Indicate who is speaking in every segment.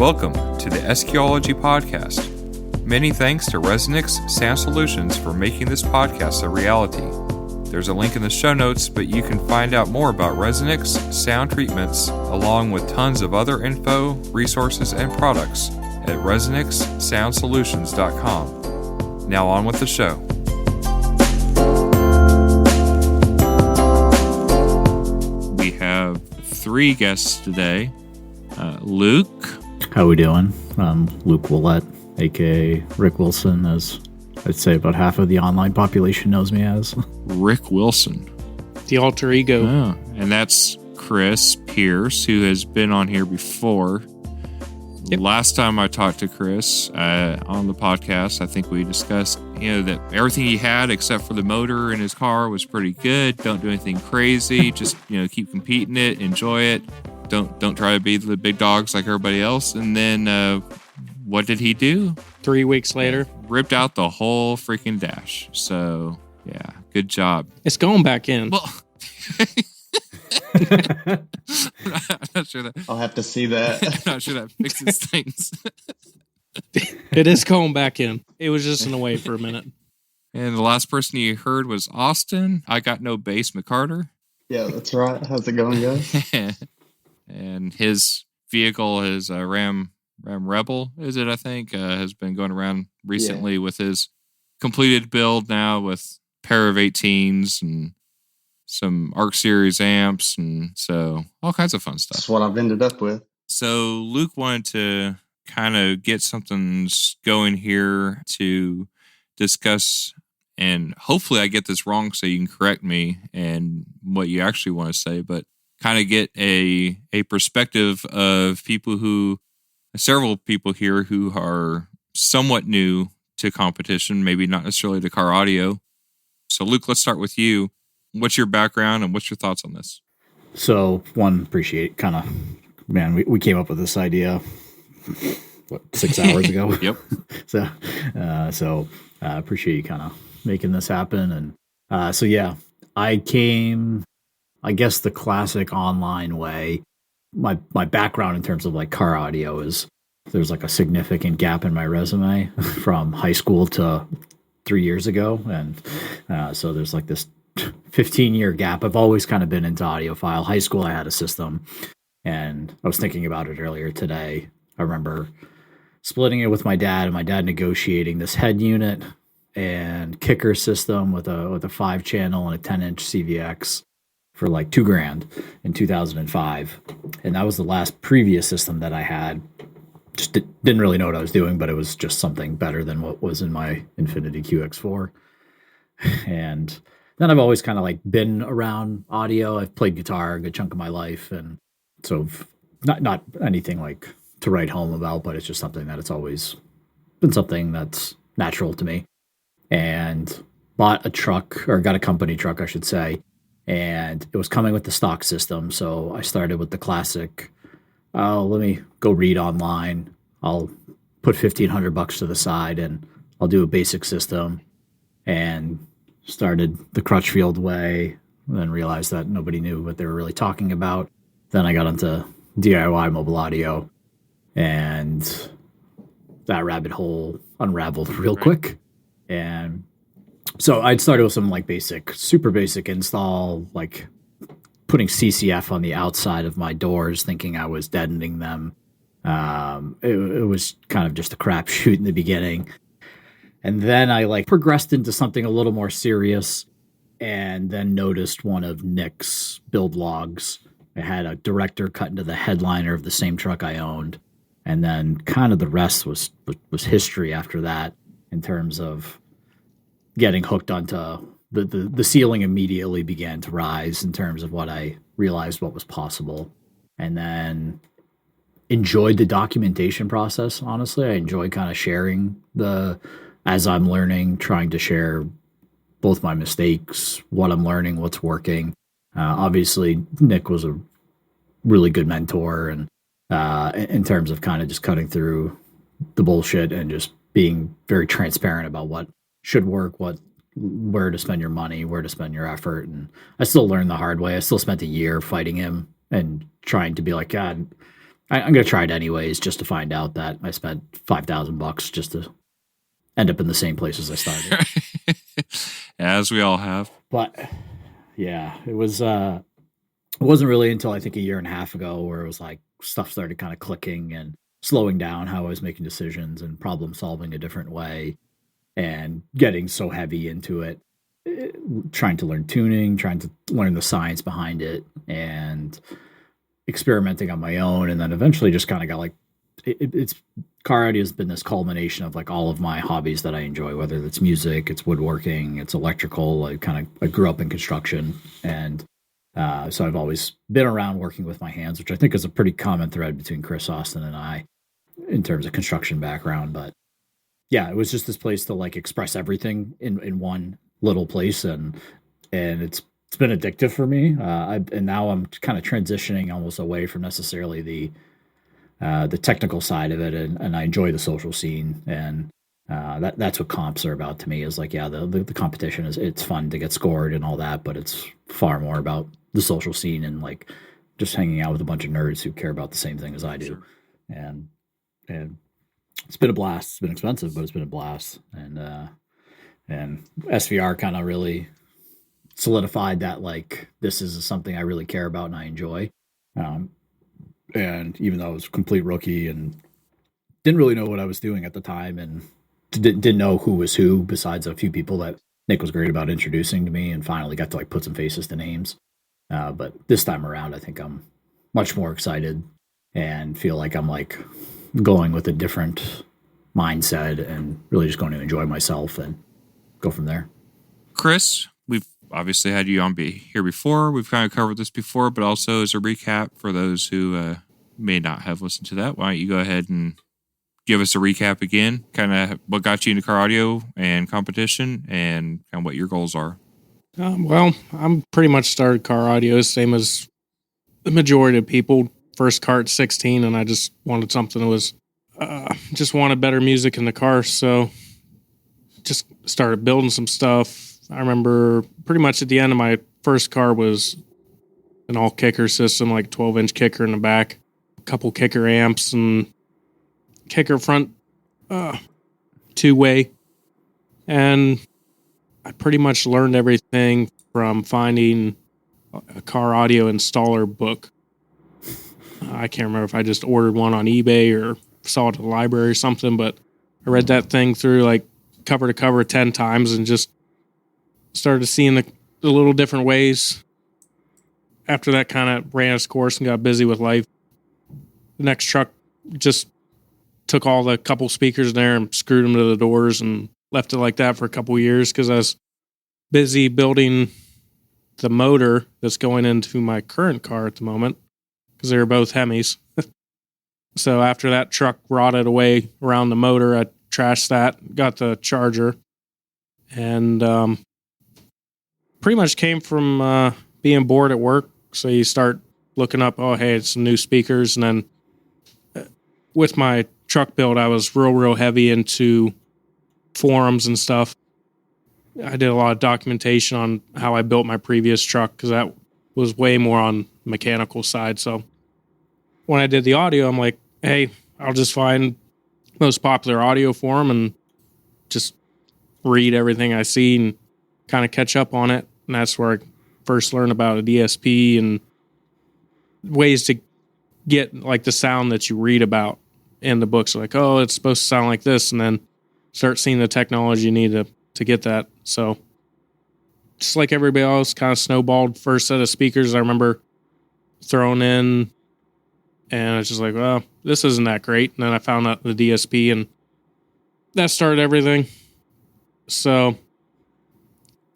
Speaker 1: Welcome to the Eschaeology Podcast. Many thanks to Resonix Sound Solutions for making this podcast a reality. There's a link in the show notes, but you can find out more about Resonix sound treatments along with tons of other info, resources, and products at resonixsoundsolutions.com. Now on with the show. We have three guests today. Luke.
Speaker 2: How we doing? I'm Luke Ouellet, aka Rick Wilson, as I'd say about half of the online population knows me as.
Speaker 1: Rick Wilson.
Speaker 3: The alter ego.
Speaker 1: Oh, and that's Chris Pearce, who has been on here before. Yep. Last time I talked to Chris on the podcast, I think we discussed, that everything he had except for the motor in his car was pretty good. Don't do anything crazy. Just, keep competing it, enjoy it. Don't try to be the big dogs like everybody else. And then what did he do?
Speaker 3: 3 weeks later,
Speaker 1: ripped out the whole freaking dash. So yeah, good job.
Speaker 3: It's going back in.
Speaker 1: Well, I'm not sure that.
Speaker 4: I'll have to see that.
Speaker 1: I'm not sure that fixes things.
Speaker 3: It is going back in. It was just in the way for a minute.
Speaker 1: And the last person you heard was Austin. I got no bass McCarter.
Speaker 4: Yeah, that's right. How's it going, guys?
Speaker 1: And his vehicle is a Ram Rebel, is it? I think has been going around recently with his completed build now with a pair of 18s and some Arc Series amps, and so all kinds of fun stuff.
Speaker 4: That's what I've ended up with.
Speaker 1: So Luke wanted to kind of get something going here to discuss, and hopefully I get this wrong so you can correct me and what you actually want to say, but kind of get a perspective of several people here who are somewhat new to competition, maybe not necessarily to car audio. So Luke, let's start with you. What's your background and what's your thoughts on this?
Speaker 2: So appreciate we came up with this idea, 6 hours ago?
Speaker 1: Yep.
Speaker 2: So appreciate you kind of making this happen. And I came, I guess, the classic online way. My background in terms of like car audio is there's like a significant gap in my resume from high school to 3 years ago. And so there's like this 15-year gap. I've always kind of been into audiophile. High school, I had a system, and I was thinking about it earlier today. I remember splitting it with my dad, and my dad negotiating this head unit and kicker system with a 5-channel and a 10-inch CVX for like $2,000 in 2005. And that was the last previous system that I had. Just didn't really know what I was doing, but it was just something better than what was in my Infiniti QX4. And then I've always kind of like been around audio. I've played guitar a good chunk of my life, and so not anything like to write home about, but it's just something that it's always been something that's natural to me. And got a company truck, I should say, and it was coming with the stock system. So I started with the classic, let me go read online. I'll put $1,500 to the side and I'll do a basic system, and started the Crutchfield way, and then realized that nobody knew what they were really talking about. Then I got into DIY mobile audio, and that rabbit hole unraveled real quick. And so I'd started with some like super basic install, like putting CCF on the outside of my doors, thinking I was deadening them. It was kind of just a crapshoot in the beginning. And then I like progressed into something a little more serious, and then noticed one of Nick's build logs. It had a director cut into the headliner of the same truck I owned. And then kind of the rest was history after that, in terms of getting hooked onto the ceiling. Immediately began to rise in terms of what I realized what was possible. And then enjoyed the documentation process. Honestly, I enjoy kind of sharing as I'm learning, trying to share both my mistakes, what I'm learning, what's working. Obviously, Nick was a really good mentor, and in terms of kind of just cutting through the bullshit and just being very transparent about what should work, where to spend your money, where to spend your effort. And I still learned the hard way. I still spent a year fighting him and trying to be like, God, I'm going to try it anyways, just to find out that I spent $5,000 just to end up in the same place as I started.
Speaker 1: As we all have.
Speaker 2: But yeah, it wasn't really until I think a year and a half ago where it was like stuff started kind of clicking and slowing down how I was making decisions and problem solving a different way and getting so heavy into it, trying to learn tuning, trying to learn the science behind it, and experimenting on my own. And then eventually just kind of got like, it's car audio has been this culmination of like all of my hobbies that I enjoy, whether it's music, it's woodworking, it's electrical. I grew up in construction, and so I've always been around working with my hands, which I think is a pretty common thread between Chris, Austin, and I in terms of construction background. But yeah, it was just this place to like express everything in one little place, and it's been addictive for me. And now I'm kind of transitioning almost away from necessarily the technical side of it, and I enjoy the social scene, and that's what comps are about to me. Is like, yeah, the competition it's fun to get scored and all that, but it's far more about the social scene and like just hanging out with a bunch of nerds who care about the same thing as I do. Sure. And it's been a blast. It's been expensive, but it's been a blast. And SVR kind of really solidified that like this is something I really care about and I enjoy. And even though I was a complete rookie and didn't really know what I was doing at the time and didn't know who was who besides a few people that Nick was great about introducing to me, and finally got to like put some faces to names. But this time around, I think I'm much more excited and feel like I'm like going with a different mindset and really just going to enjoy myself and go from there.
Speaker 1: Chris, we've obviously had you on here before. We've kind of covered this before, but also as a recap for those who may not have listened to that, why don't you go ahead and give us a recap again, kind of what got you into car audio and competition and kind of what your goals are.
Speaker 3: Well, I'm pretty much started car audio, same as the majority of people. First car at 16, and I just wanted something that was, just wanted better music in the car, so just started building some stuff. I remember pretty much at the end of my first car was an all kicker system, like 12-inch kicker in the back, a couple kicker amps, and kicker front two-way. And I pretty much learned everything from finding a car audio installer book. I can't remember if I just ordered one on eBay or saw it at the library or something, but I read that thing through like cover to cover 10 times and just started seeing the little different ways. After that, kind of ran its course and got busy with life. The next truck just took all the couple speakers in there and screwed them to the doors and left it like that for a couple of years because I was busy building the motor that's going into my current car at the moment because they were both Hemis. So after that truck rotted away around the motor, I trashed that, got the charger, and pretty much came from being bored at work. So you start looking up, oh, hey, it's some new speakers. And then with my truck build, I was real heavy into forums and stuff. I did a lot of documentation on how I built my previous truck because that was way more on the mechanical side. So when I did the audio, I'm like, hey, I'll just find most popular audio forum and just read everything I see and kind of catch up on it. And that's where I first learned about a DSP and ways to get like the sound that you read about in the books. Like, oh, it's supposed to sound like this, and then start seeing the technology you need to get that. So just like everybody else, kind of snowballed first set of speakers I remember throwing in, and I was just like, well, this isn't that great. And then I found out the DSP, and that started everything. So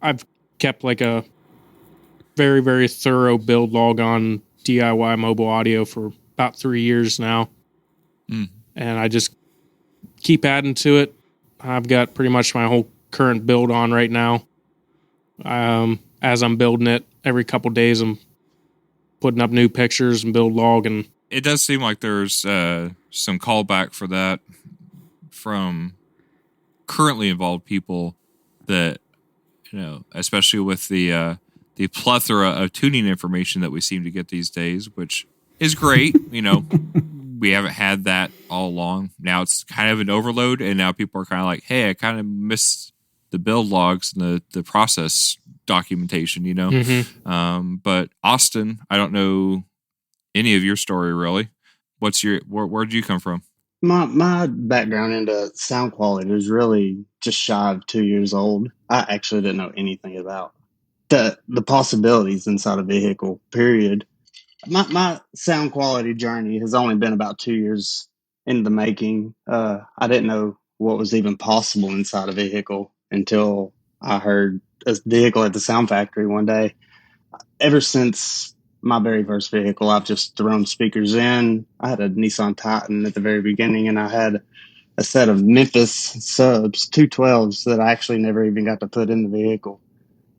Speaker 3: I've kept like a very thorough build log on DIY mobile audio for about 3 years now. And I just keep adding to it. I've got pretty much my whole current build on right now. As I'm building it, every couple days I'm putting up new pictures and build log. And
Speaker 1: it does seem like there's some callback for that from currently involved people that, you know, especially with the plethora of tuning information that we seem to get these days, which is great. You know, we haven't had that all along. Now it's kind of an overload, and now people are kind of like, hey, I kind of miss the build logs and the process documentation, you know?
Speaker 3: Mm-hmm.
Speaker 1: But Austin, I don't know any of your story really. Where'd you come from?
Speaker 4: My background into sound quality was really just shy of 2 years old. I actually didn't know anything about the possibilities inside a vehicle, period. My sound quality journey has only been about 2 years in the making. I didn't know what was even possible inside a vehicle until I heard a vehicle at the sound factory one day. Ever since my very first vehicle, I've just thrown speakers in. I had a Nissan Titan at the very beginning, and I had a set of Memphis subs, 212s, that I actually never even got to put in the vehicle.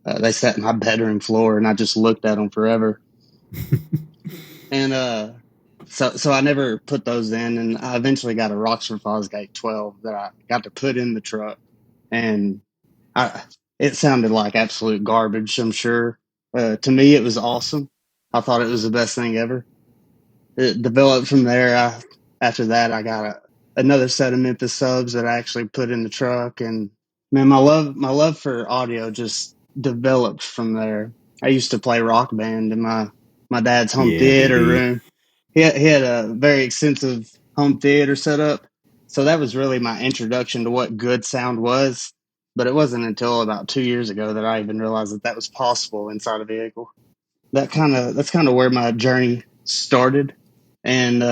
Speaker 4: They sat in my bedroom floor, and I just looked at them forever. And so I never put those in, and I eventually got a Rockford Fosgate 12 that I got to put in the truck, and it sounded like absolute garbage, I'm sure. To me, it was awesome. I thought it was the best thing ever. It developed from there. After that, I got another set of Memphis subs that I actually put in the truck, and man, my love for audio just developed from there. I used to play rock band in my dad's home
Speaker 2: Yeah,
Speaker 4: theater
Speaker 2: baby.
Speaker 4: room. He had a very extensive home theater set up, so that was really my introduction to what good sound was. But it wasn't until about 2 years ago that I even realized that was possible inside a vehicle. That's kind of where my journey started, and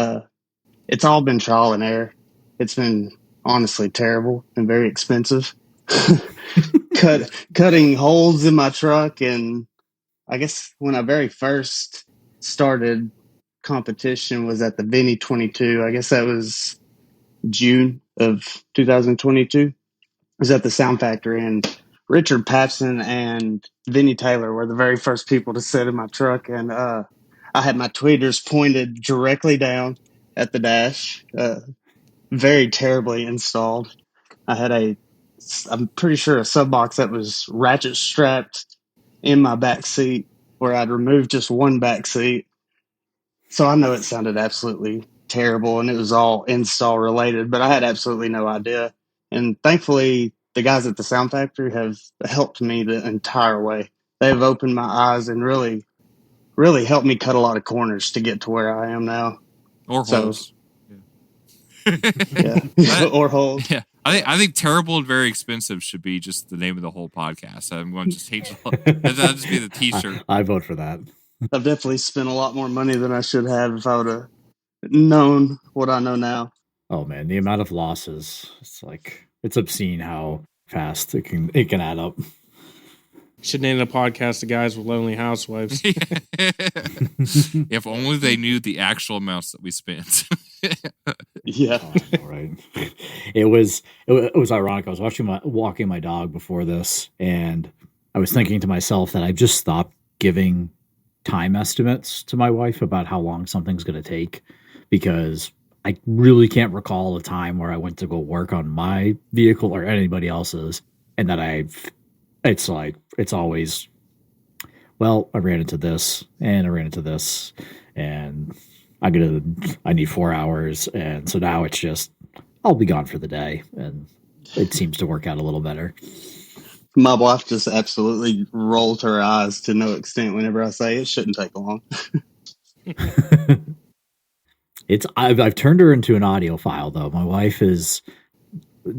Speaker 4: it's all been trial and error. It's been honestly terrible and very expensive. Cutting holes in my truck, and I guess when I very first started competition was at the Vinny 22. I guess that was June of 2022. Was at the Sound Factory, and Richard Papson and Vinny Taylor were the very first people to sit in my truck, and I had my tweeters pointed directly down at the dash, very terribly installed. I had I'm pretty sure a sub box that was ratchet strapped in my back seat, where I'd removed just one back seat. So I know it sounded absolutely terrible, and it was all install related, but I had absolutely no idea. And thankfully, the guys at the Sound Factory have helped me the entire way. They've opened my eyes and really, really helped me cut a lot of corners to get to where I am now.
Speaker 1: Or
Speaker 4: So,
Speaker 1: holes.
Speaker 4: yeah, or holes.
Speaker 1: Yeah. I think terrible and very expensive should be just the name of the whole podcast. I'm going to just that'll just be the t-shirt.
Speaker 2: I vote for that.
Speaker 4: I've definitely spent a lot more money than I should have if I would have known what I know now.
Speaker 2: Oh man, the amount of losses, it's obscene how fast it can add up.
Speaker 3: Should name the podcast "The Guys with Lonely Housewives."
Speaker 1: If only they knew the actual amounts that we spent.
Speaker 4: Yeah,
Speaker 2: right. It was ironic. I was walking my dog before this, and I was thinking to myself that I've just stopped giving time estimates to my wife about how long something's going to take, because I really can't recall a time where I went to go work on my vehicle or anybody else's, and that it's always, well, I ran into this and I ran into this, and I need 4 hours, and so now it's just I'll be gone for the day, and it seems to work out a little better.
Speaker 4: my wife just absolutely rolls her eyes to no extent whenever I say it shouldn't take long.
Speaker 2: I've turned her into an audiophile though. My wife is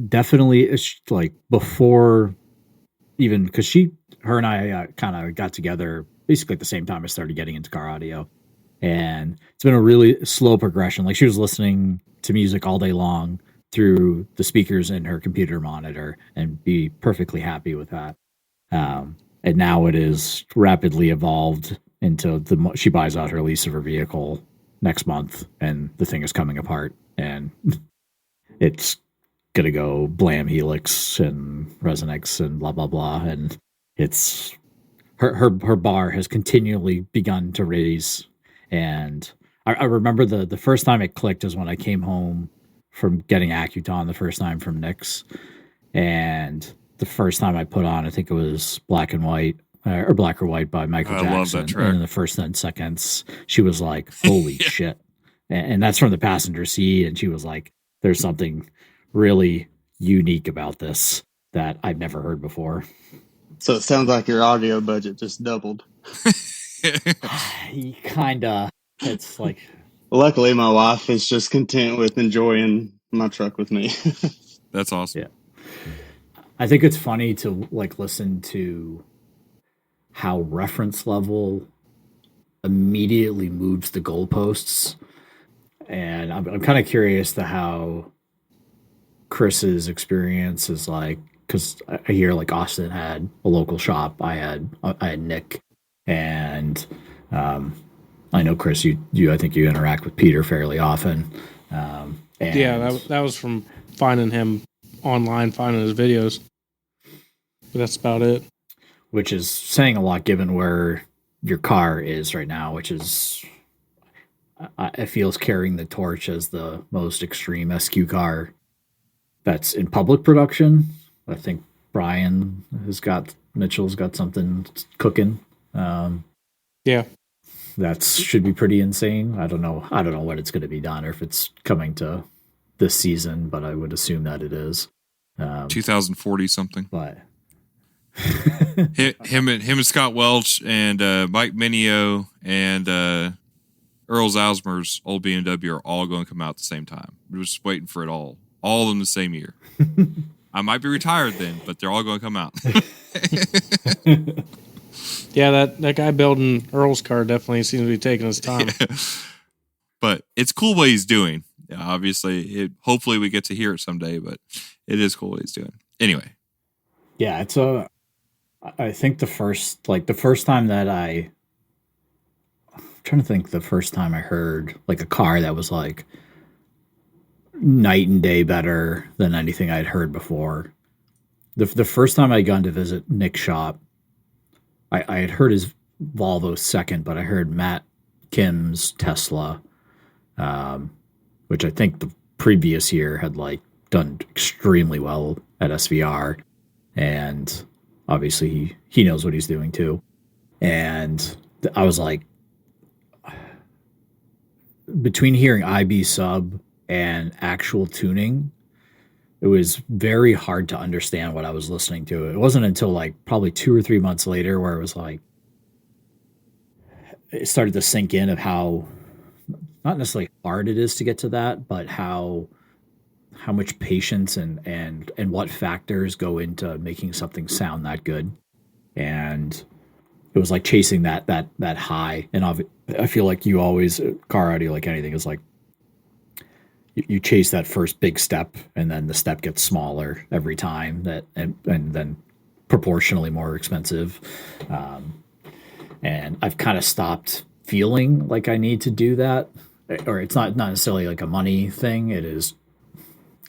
Speaker 2: definitely like before, even because her and I kind of got together basically at the same time I started getting into car audio, and it's been a really slow progression. Like, she was listening to music all day long through the speakers in her computer monitor and be perfectly happy with that. And now it is rapidly evolved into she buys out her lease of her vehicle next month, and the thing is coming apart, and it's gonna go Blam Helix and Resonix and blah blah blah, and it's her bar has continually begun to raise. And I remember the first time it clicked is when I came home from getting Accuton the first time from Nick's, and the first time I put on, I think it was Black and White or Black or White by Michael Jackson.
Speaker 1: I love that track.
Speaker 2: And in the first 10 seconds, she was like, "Holy shit, and that's from the passenger seat. And she was like, "There's something really unique about this that I've never heard before."
Speaker 4: So it sounds like your audio budget just doubled.
Speaker 2: Kinda. It's like,
Speaker 4: Luckily, my wife is just content with enjoying my truck with me.
Speaker 1: That's awesome.
Speaker 2: yeah. I think it's funny to like listen to how reference level immediately moves the goalposts. And I'm kind of curious to how Chris's experience is like, because I hear like Austin had a local shop. I had Nick, and I know Chris. You I think you interact with Peter fairly often. And
Speaker 3: Yeah, that was from finding him online, finding his videos. But that's about it.
Speaker 2: Which is saying a lot given where your car is right now, which is it feels carrying the torch as the most extreme SQ car that's in public production. I think Mitchell's got something cooking.
Speaker 3: Yeah.
Speaker 2: That should be pretty insane. I don't know when it's going to be done or if it's coming to this season, but I would assume that it is.
Speaker 1: 2040 something.
Speaker 2: But
Speaker 1: him and Scott Welch and Mike Minio and Earl Zalsmer's old BMW are all going to come out at the same time. We're just waiting for it all in the same year. I might be retired then, but they're all going to come out.
Speaker 3: Yeah, that guy building Earl's car definitely seems to be taking his time.
Speaker 1: Yeah. But it's cool what he's doing. Yeah, obviously, hopefully we get to hear it someday, but it is cool what he's doing. Anyway.
Speaker 2: Yeah, I think the first time that I'm trying to think the first time I heard like a car that was like night and day better than anything I'd heard before. The first time I'd gone to visit Nick's shop, I had heard his Volvo second, but I heard Matt Kim's Tesla, which I think the previous year had like done extremely well at SVR, and obviously he knows what he's doing too. And I was like, between hearing IB sub and actual tuning, it was very hard to understand what I was listening to. It wasn't until like probably 2 or 3 months later where it was like, it started to sink in of how, not necessarily hard it is to get to that, but how much patience and what factors go into making something sound that good. And it was like chasing that high. And I feel like you always, car audio, like anything, is like, you chase that first big step, and then the step gets smaller every time, and then proportionally more expensive. And I've kind of stopped feeling like I need to do that, or it's not necessarily like a money thing. It is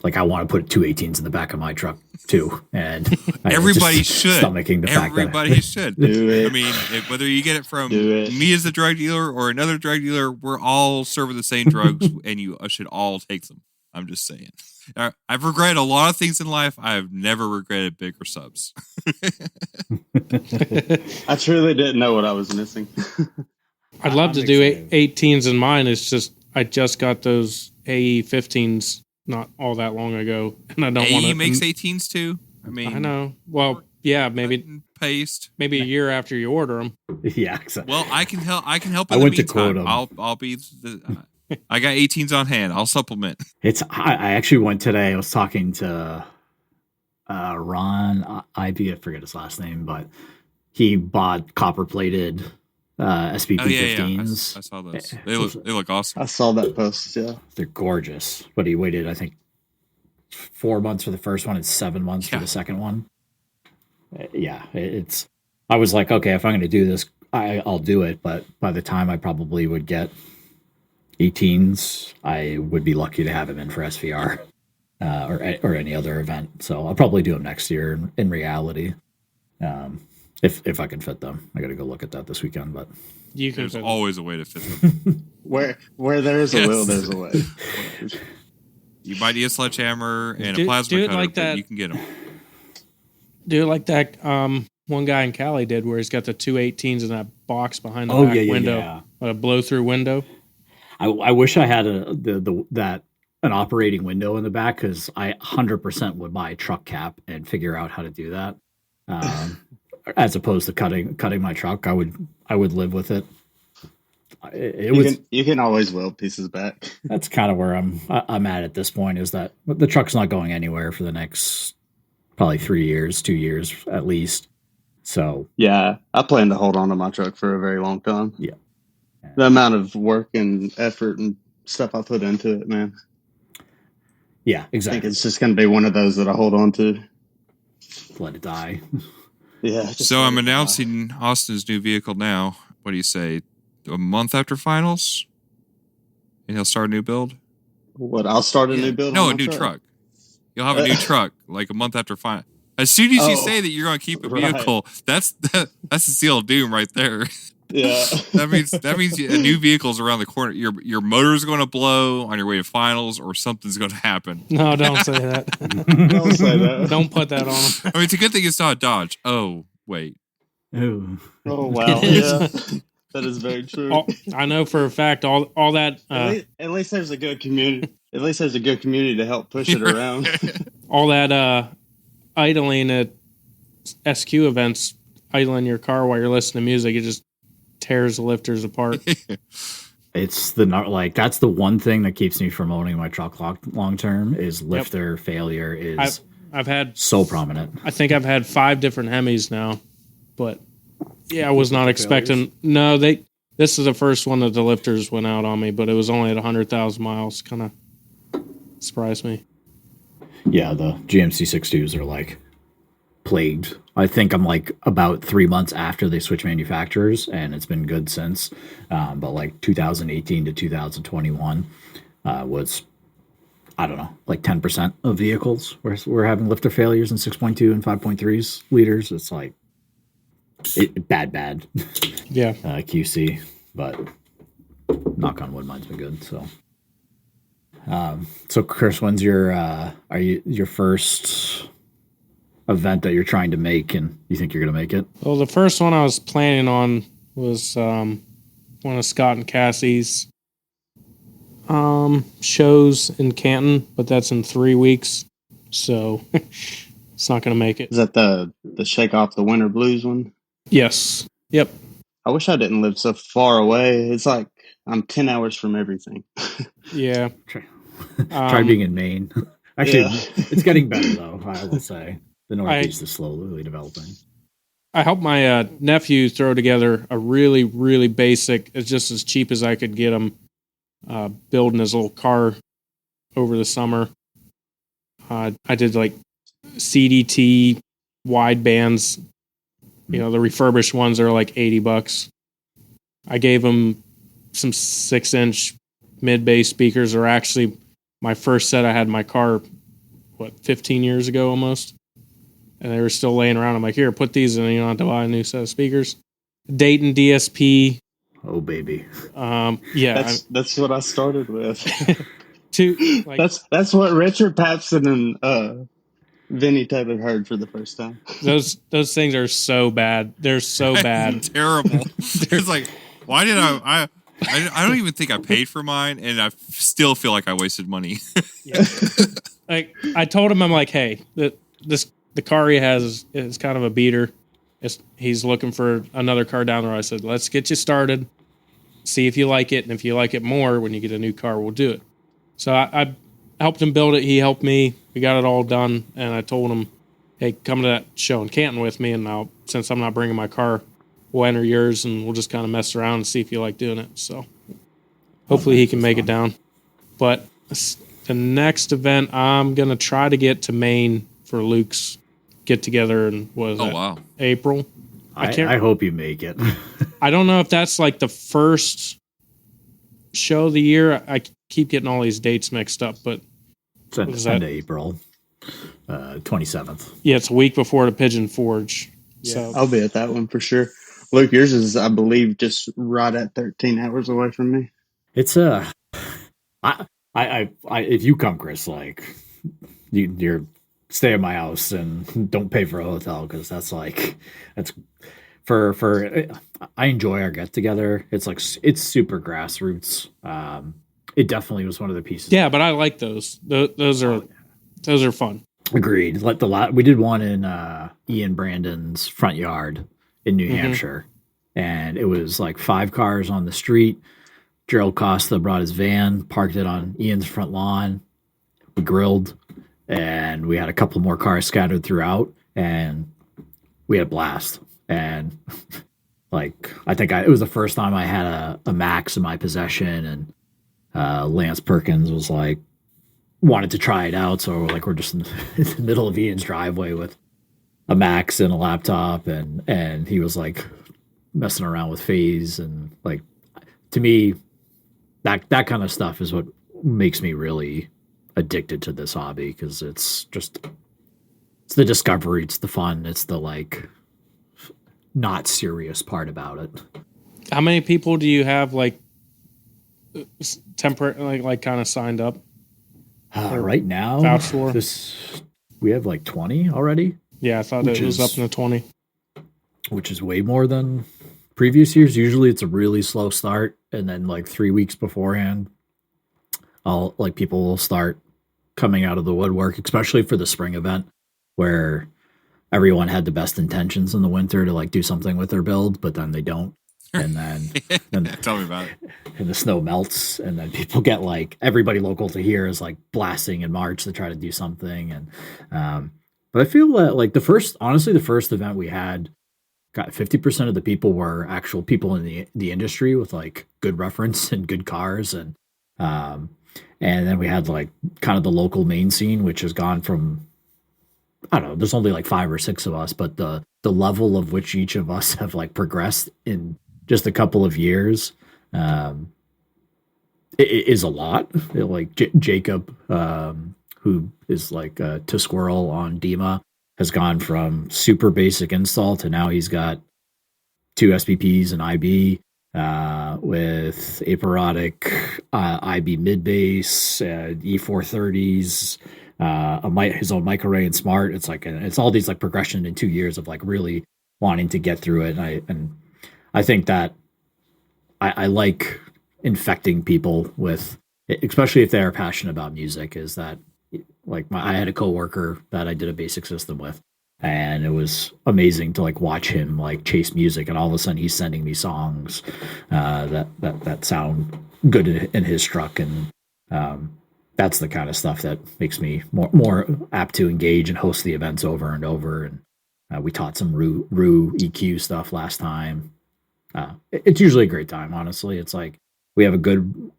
Speaker 2: like I want to put 218s in the back of my truck too, and
Speaker 1: everybody should.
Speaker 2: Stomaching the fact that
Speaker 1: everybody should
Speaker 4: Do it.
Speaker 1: I mean, whether you get it from me as the drug dealer or another drug dealer, we're all serving the same drugs, and you should all take them. I'm just saying. I've regretted a lot of things in life. I've never regretted bigger subs.
Speaker 4: I truly didn't know what I was missing.
Speaker 3: I'd love
Speaker 2: I'm
Speaker 3: to do
Speaker 2: excited.
Speaker 3: 18s in mine. It's just I just got those AE 15s not all that long ago, and I don't want to.
Speaker 1: AE makes 18s too. I mean,
Speaker 3: I know. Well, yeah, maybe
Speaker 1: paste.
Speaker 3: a year after you order them.
Speaker 2: Yeah, exactly.
Speaker 1: Well, I can help. I can help.
Speaker 2: I
Speaker 1: In the
Speaker 2: went to
Speaker 1: meantime.
Speaker 2: quote 'em.
Speaker 1: I'll be. I got 18s on hand. I'll supplement.
Speaker 2: I actually went today. I was talking to Ron IB. I forget his last name, but he bought copper plated SPP 15s.
Speaker 1: I saw those. They look awesome.
Speaker 4: I saw that post, yeah.
Speaker 2: They're gorgeous, but he waited, I think, 4 months for the first one and 7 months for the second one. Yeah, it's. I was like, okay, if I'm going to do this, I'll do it. But by the time I probably would get 18s, I would be lucky to have him in for SVR or any other event. So I'll probably do them next year. In reality, if I can fit them, I got to go look at that this weekend. But
Speaker 3: You can
Speaker 1: There's
Speaker 3: fit
Speaker 1: always a way to fit them.
Speaker 4: Where there's a
Speaker 1: Yes.
Speaker 4: will, there's a way.
Speaker 1: You might need a sledgehammer and
Speaker 3: Do-
Speaker 1: a plasma
Speaker 3: do it
Speaker 1: cutter,
Speaker 3: like
Speaker 1: but
Speaker 3: that.
Speaker 1: you can get them.
Speaker 3: do it like that. One guy in Cali did, where he's got the 218s in that box behind the
Speaker 2: Oh,
Speaker 3: back
Speaker 2: yeah,
Speaker 3: window,
Speaker 2: yeah.
Speaker 3: a blow through window.
Speaker 2: I wish I had an operating window in the back, because I 100% would buy a truck cap and figure out how to do that. As opposed to cutting my truck, I would live with it.
Speaker 4: You can always weld pieces back.
Speaker 2: That's kind of where I'm at this point, is that the truck's not going anywhere for the next probably 3 years, 2 years at least. So
Speaker 4: yeah, I plan to hold on to my truck for a very long time.
Speaker 2: Yeah.
Speaker 4: The amount of work and effort and stuff I put into it, man.
Speaker 2: Yeah,
Speaker 4: I
Speaker 2: exactly.
Speaker 4: think it's just going to be one of those that I hold on to.
Speaker 2: Let it die.
Speaker 4: Yeah.
Speaker 1: So I'm announcing Austin's new vehicle now. What do you say? A month after finals? And he'll start a new build?
Speaker 4: What, I'll start a new build?
Speaker 1: No, a new truck. You'll have a new truck like a month after finals. As soon as you say that you're going to keep a vehicle, that's the seal of doom right there.
Speaker 4: Yeah.
Speaker 1: that means a new vehicle's around the corner. Your motor's going to blow on your way to finals, or something's going to happen.
Speaker 3: No, don't say that.
Speaker 4: Don't say that.
Speaker 3: Don't put that on him.
Speaker 1: I mean, it's a good thing it's not a Dodge. Oh, wait.
Speaker 2: Ooh.
Speaker 4: Oh, wow. Yeah. That is very true.
Speaker 3: I know for a fact all that.
Speaker 4: At least there's a good community. At least there's a good community to help push it around.
Speaker 3: All that idling at SQ events, idling your car while you're listening to music, it just tears the lifters apart.
Speaker 2: It's that's the one thing that keeps me from owning my truck long term, is lifter failure is
Speaker 3: I've had
Speaker 2: so prominent.
Speaker 3: I think I've had 5 different Hemis now, but yeah, I was not expecting. No, this is the first one that the lifters went out on me, but it was only at 100,000 miles. Kind of surprised me.
Speaker 2: Yeah, the GMC 62s are like plagued. I think I'm like about 3 months after they switch manufacturers, and it's been good since. But like 2018 to 2021 was, I don't know, like 10% of vehicles were having lifter failures in 6.2 and 5.3 liters. It's like bad.
Speaker 3: Yeah.
Speaker 2: QC, but knock on wood, mine's been good. So Chris, when's your first event that you're trying to make, and you think you're going to make it?
Speaker 3: Well, the first one I was planning on was one of Scott and Cassie's shows in Canton, but that's in 3 weeks, so it's not going to make it.
Speaker 4: Is that the Shake Off the Winter Blues one?
Speaker 3: Yes. Yep.
Speaker 4: I wish I didn't live so far away. It's like I'm 10 hours from everything.
Speaker 3: Yeah.
Speaker 2: Try being in Maine. Actually, It's getting better, though, I will say. The Northeast is slowly developing.
Speaker 3: I helped my nephew throw together a really, really basic, it's just as cheap as I could get him, building his little car over the summer. I did like CDT wide bands. You know, the refurbished ones are like $80. I gave him some 6-inch mid-bass speakers, or actually my first set I had in my car, 15 years ago almost. And they were still laying around. I'm like, here, put these in, and you don't have to buy a new set of speakers. Dayton DSP.
Speaker 2: Oh, baby.
Speaker 3: Yeah.
Speaker 4: That's what I started with.
Speaker 3: That's
Speaker 4: what Richard Papson and Vinny Taylor heard for the first time.
Speaker 3: Those things are so bad. They're so bad.
Speaker 1: Terrible. It's like, why did I don't even think I paid for mine, and I still feel like I wasted money.
Speaker 3: Yeah. Like, I told him, I'm like, hey, the car he has is kind of a beater. He's looking for another car down the road. I said, let's get you started, see if you like it, and if you like it more when you get a new car, we'll do it. So I helped him build it. He helped me. We got it all done, and I told him, hey, come to that show in Canton with me, and since I'm not bringing my car, we'll enter yours, and we'll just kind of mess around and see if you like doing it. So hopefully he can make it down. But the next event, I'm going to try to get to Maine for Luke's get-together in, April?
Speaker 2: I hope you make it.
Speaker 3: I don't know if that's like the first show of the year. I keep getting all these dates mixed up, but
Speaker 2: it's end of April, 27th.
Speaker 3: Yeah, it's a week before the Pigeon Forge.
Speaker 4: Yeah,
Speaker 3: so
Speaker 4: I'll be at that one for sure. Luke, yours is, I believe, just right at 13 hours away from me.
Speaker 2: It's if you come, Chris, like you're stay at my house and don't pay for a hotel, because that's I enjoy our get together. It's like it's super grassroots. It definitely was one of the pieces.
Speaker 3: Yeah, but I like those. Those are fun.
Speaker 2: Agreed. We did one in Ian Brandon's front yard in New Hampshire, and it was like 5 cars on the street. Gerald Costa brought his van, parked it on Ian's front lawn. We grilled, and we had a couple more cars scattered throughout, and we had a blast. And like, I think it was the first time I had a Max in my possession, and Lance Perkins was like, wanted to try it out. So we're just in the middle of Ian's driveway with a Max and a laptop, and he was like messing around with phase, and like, to me, that kind of stuff is what makes me really addicted to this hobby, because it's the discovery, it's the fun, it's the like not serious part about it.
Speaker 3: How many people do you have like temporary like kind of signed up?
Speaker 2: Right now,
Speaker 3: vouch for?
Speaker 2: We have like 20 already.
Speaker 3: Yeah, I thought it was up in the 20,
Speaker 2: which is way more than previous years. Usually it's a really slow start, and then like 3 weeks beforehand, people will start coming out of the woodwork, especially for the spring event, where everyone had the best intentions in the winter to like do something with their build, but then they don't. And then
Speaker 1: tell me about it.
Speaker 2: And the snow melts, and then people get like, everybody local to here is like blasting in March to try to do something. And but I feel that like the first event we had, got 50% of the people were actual people in the industry with like good reference and good cars, and then we had like kind of the local main scene, which has gone from, I don't know, there's only like 5 or 6 of us, but the level of which each of us have like progressed in just a couple of years, it is a lot. Like Jacob, who is like to Squirrel on DEMA, has gone from super basic install to now he's got 2 SPPs and IB with aperiodic IB mid bass, E430s, his own mic array and smart. It's like it's all these like progression in 2 years of like really wanting to get through it. And I think that I like infecting people with, especially if they're passionate about music, is that like I had a coworker that I did a basic system with, and it was amazing to like watch him like chase music, and all of a sudden he's sending me songs that sound good in his truck, and that's the kind of stuff that makes me more apt to engage and host the events over and over. And we taught some Rue EQ stuff last time. It's usually a great time, honestly. It's like we have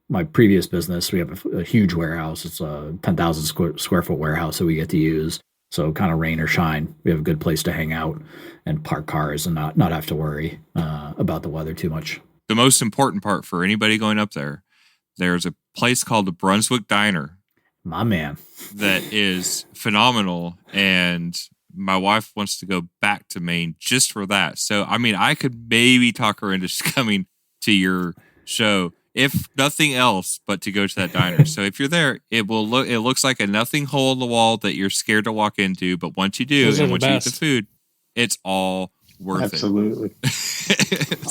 Speaker 2: my previous business, we have a huge warehouse. It's a 10,000 square foot warehouse that we get to use. So kind of rain or shine, we have a good place to hang out and park cars and not have to worry about the weather too much.
Speaker 1: The most important part for anybody going up there, there's a place called the Brunswick Diner.
Speaker 2: My man.
Speaker 1: That is phenomenal. And my wife wants to go back to Maine just for that. So, I mean, I could maybe talk her into coming to your show, if nothing else, but to go to that diner. So if you're there, it looks like a nothing hole in the wall that you're scared to walk into. But once you do, and once you eat the food, it's all worth it.
Speaker 4: Absolutely.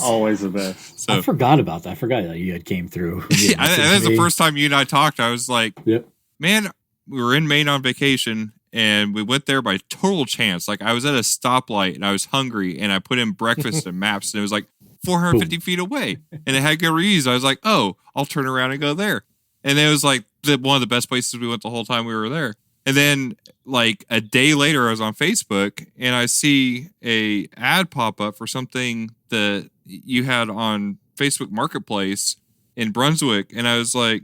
Speaker 4: Always the best.
Speaker 2: So, I forgot about that. I forgot that you had came through.
Speaker 1: That was the first time you and I talked. I was like,
Speaker 2: yep.
Speaker 1: Man, we were in Maine on vacation, and we went there by total chance. Like, I was at a stoplight, and I was hungry, and I put in breakfast and maps, and it was like 450 feet away, and it had good reviews. I was like, oh, I'll turn around and go there. And it was like one of the best places we went the whole time we were there. And then like a day later, I was on Facebook, and I see a ad pop up for something that you had on Facebook Marketplace in Brunswick. And I was like,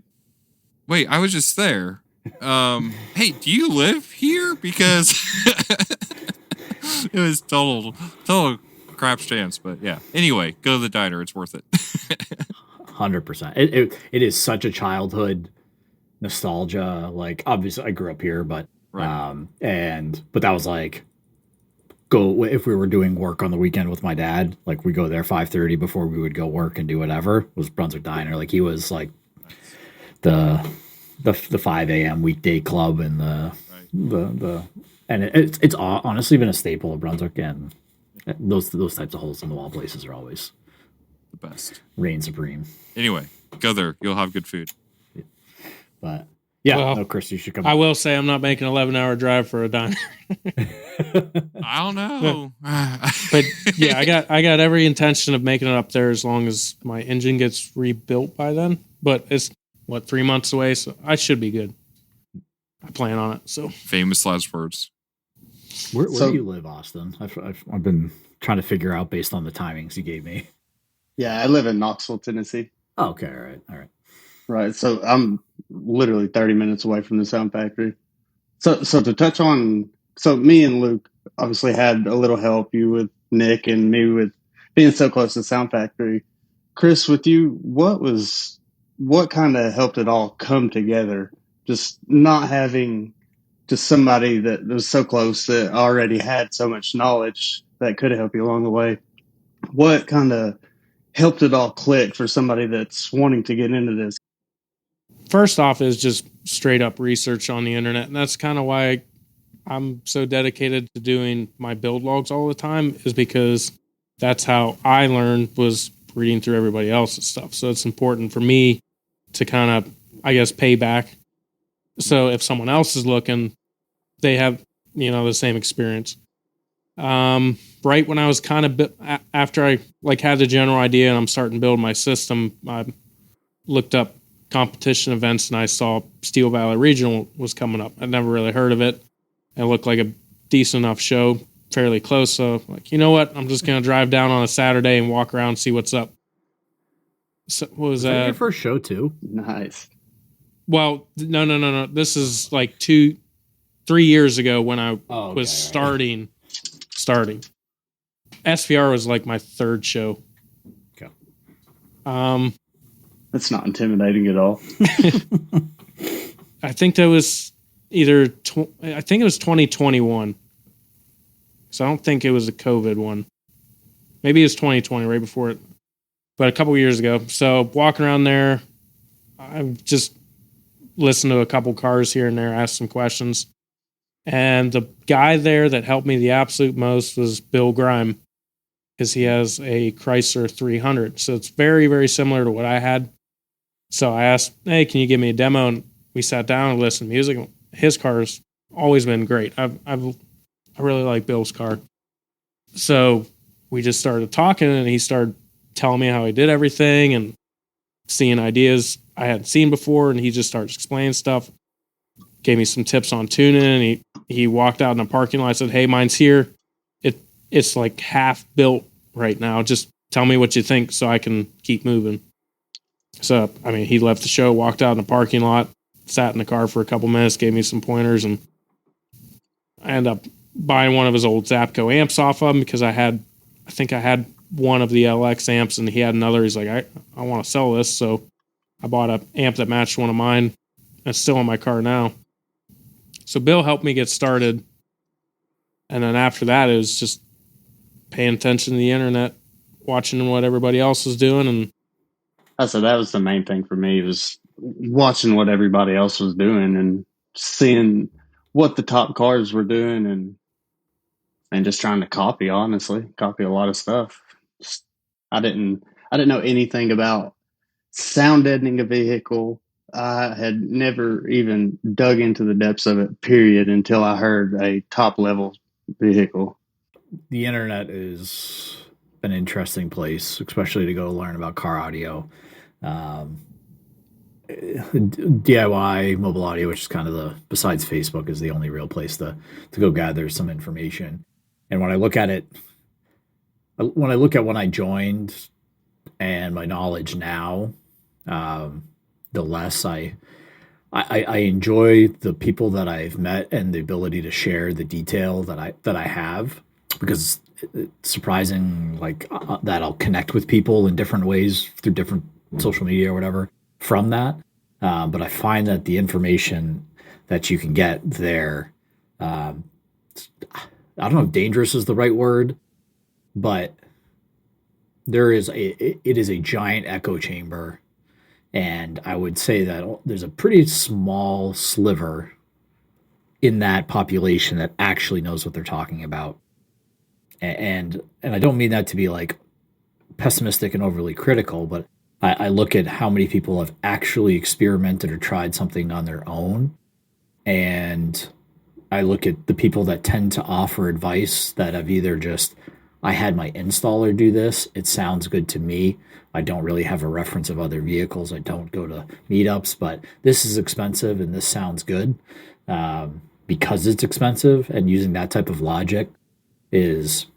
Speaker 1: wait, I was just there. Hey, do you live here? Because it was total crap's chance. But yeah, anyway, go to the diner. It's worth it.
Speaker 2: 100%. It is such a childhood nostalgia. Like, obviously I grew up here, but
Speaker 1: right.
Speaker 2: But that was like, if we were doing work on the weekend with my dad, like we go there 5:30 before we would go work and do whatever, was Brunswick Diner. Like, he was like the 5 a.m. weekday club, and it's honestly been a staple of Brunswick, and Those types of holes in the wall places are always
Speaker 1: The best.
Speaker 2: reign supreme.
Speaker 1: Anyway, go there. You'll have good food.
Speaker 2: But yeah,
Speaker 3: Well,
Speaker 2: no, Chris, you should come.
Speaker 3: I will say I'm not making an 11-hour drive for a diner.
Speaker 1: I don't know.
Speaker 3: But yeah, I got every intention of making it up there as long as my engine gets rebuilt by then. But it's 3 months away, so I should be good. I plan on it. So
Speaker 1: Famous last words.
Speaker 2: Where do you live, Austin? I've been trying to figure out based on the timings you gave me.
Speaker 4: Yeah, I live in Knoxville, Tennessee.
Speaker 2: Oh, okay, all right.
Speaker 4: Right. So I'm literally 30 minutes away from the sound factory. So to touch on, so me and Luke obviously had a little help, you with Nick and me with being so close to the sound factory. Chris, with you, what kind of helped it all come together? Just not having just somebody that was so close that already had so much knowledge that could have helped you along the way. What kind of helped it all click for somebody that's wanting to get into this?
Speaker 3: first off is just straight up research on the internet. And that's kind of why I'm so dedicated to doing my build logs all the time, is because that's how I learned, was reading through everybody else's stuff. So it's important for me to kind of, I guess, pay back. So if someone else is looking, they have, the same experience. Right when I was kind of, after I had the general idea and I'm starting to build my system, I looked up competition events and I saw Steel Valley Regional was coming up. I'd never really heard of it. It looked like a decent enough show, fairly close. So you know what? I'm just going to drive down on a Saturday and walk around and see what's up. So what was that?
Speaker 2: Your first show too?
Speaker 4: Nice.
Speaker 3: Well, no. This is 3 years ago when I was starting. SVR was my third show.
Speaker 2: Okay.
Speaker 4: That's not intimidating at all.
Speaker 3: I think that was I think it was 2021. So I don't think it was a COVID one. Maybe it was 2020, right before it. But a couple of years ago. So walking around there, I've just listened to a couple cars here and there, asked some questions. And the guy there that helped me the absolute most was Bill Grime, because he has a Chrysler 300. So it's very, very similar to what I had. So I asked, hey, can you give me a demo? And we sat down and listened to music. His car's always been great. I really like Bill's car. So we just started talking, and he started telling me how he did everything and seeing ideas I hadn't seen before. And he just started explaining stuff, gave me some tips on tuning. And he walked out in the parking lot. I said, hey, mine's here. It's half built right now. Just tell me what you think so I can keep moving. So, he left the show, walked out in the parking lot, sat in the car for a couple minutes, gave me some pointers, and I ended up buying one of his old Zapco amps off of him because I think I had one of the LX amps and he had another. He's like, I want to sell this. So I bought an amp that matched one of mine. It's still in my car now. So Bill helped me get started. And then after that, it was just paying attention to the internet, watching what everybody else was doing. And
Speaker 4: So that was the main thing for me, was watching what everybody else was doing and seeing what the top cars were doing and just trying to copy a lot of stuff. I didn't know anything about sound deadening a vehicle. I had never even dug into the depths of it, period, until I heard a top level vehicle.
Speaker 2: The internet is an interesting place, especially to go learn about car audio. DIY mobile audio, which is kind of besides Facebook, is the only real place to go gather some information. And when I look at it, when I joined and my knowledge now, the less I enjoy the people that I've met and the ability to share the detail that I have, because it's surprising that I'll connect with people in different ways through different social media or whatever from that. But I find that the information that you can get there, I don't know if dangerous is the right word, but it is a giant echo chamber. And I would say that there's a pretty small sliver in that population that actually knows what they're talking about. And I don't mean that to be like pessimistic and overly critical, but I look at how many people have actually experimented or tried something on their own. And I look at the people that tend to offer advice that have either just, I had my installer do this, it sounds good to me. I don't really have a reference of other vehicles. I don't go to meetups, but this is expensive and this sounds good because it's expensive. And using that type of logic is,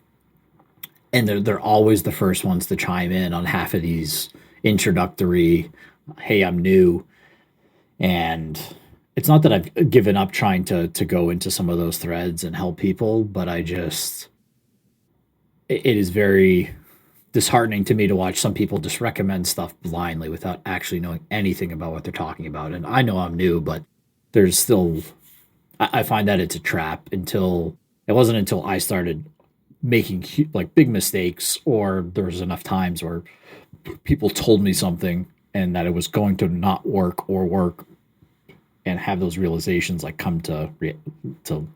Speaker 2: and they're always the first ones to chime in on half of these introductory, hey, I'm new. And it's not that I've given up trying to go into some of those threads and help people, but it is very disheartening to me to watch some people just recommend stuff blindly without actually knowing anything about what they're talking about. And I know I'm new, but there's still, I find that it's a trap. It wasn't until I started making like big mistakes, or there was enough times where people told me something and that it was going to not work or work, and have those realizations like come to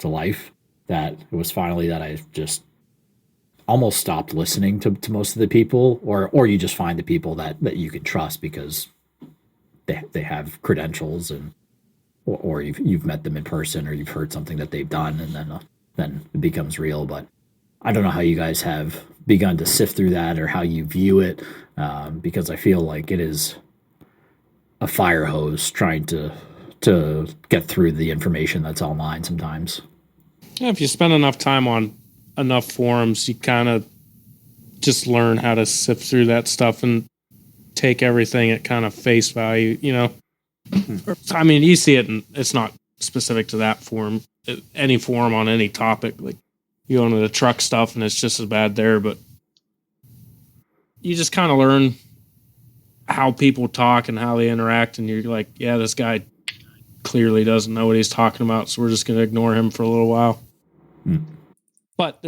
Speaker 2: life, that it was finally that I just almost stopped listening to most of the people, or you just find the people that you can trust because they have credentials, and or you've met them in person, or you've heard something that they've done, and then it becomes real. But I don't know how you guys have begun to sift through that, or how you view it, because I feel like it is a fire hose trying to get through the information that's online sometimes.
Speaker 3: Yeah, if you spend enough time on enough forums, you kind of just learn how to sift through that stuff and take everything at kind of face value, you know? I mean, you see it, and it's not specific to that forum. Any forum on any topic, like you go into the truck stuff and it's just as bad there, but you just kind of learn how people talk and how they interact, and you're like, yeah, this guy clearly doesn't know what he's talking about, so we're just going to ignore him for a little while. But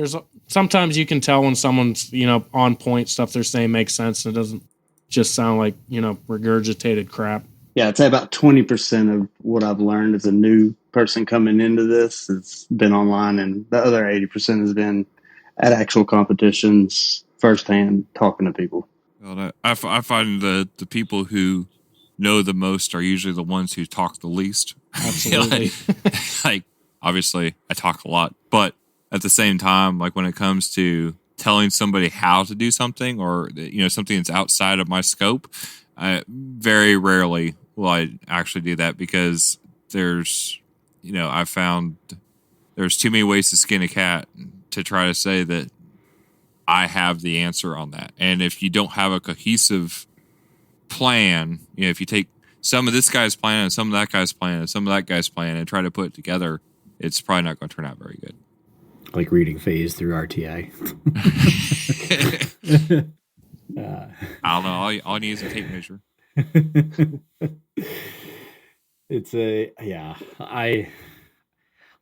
Speaker 3: sometimes you can tell when someone's, you know, on point, stuff they're saying makes sense, and it doesn't just sound like, you know, regurgitated crap.
Speaker 4: Yeah, I'd say about 20% of what I've learned as a new person coming into this has been online, and the other 80% has been at actual competitions, firsthand, talking to people.
Speaker 1: Well, I find the people who know the most are usually the ones who talk the least.
Speaker 3: Absolutely.
Speaker 1: like, obviously, I talk a lot, but at the same time, like when it comes to telling somebody how to do something, or, you know, something that's outside of my scope, very rarely will I actually do that, because there's, you know, I found there's too many ways to skin a cat to try to say that I have the answer on that. And if you don't have a cohesive plan, you know, if you take some of this guy's plan and some of that guy's plan and some of that guy's plan and try to put it together, it's probably not going to turn out very good.
Speaker 2: Like reading phase through RTA.
Speaker 1: I don't know. All you need is a tape measure.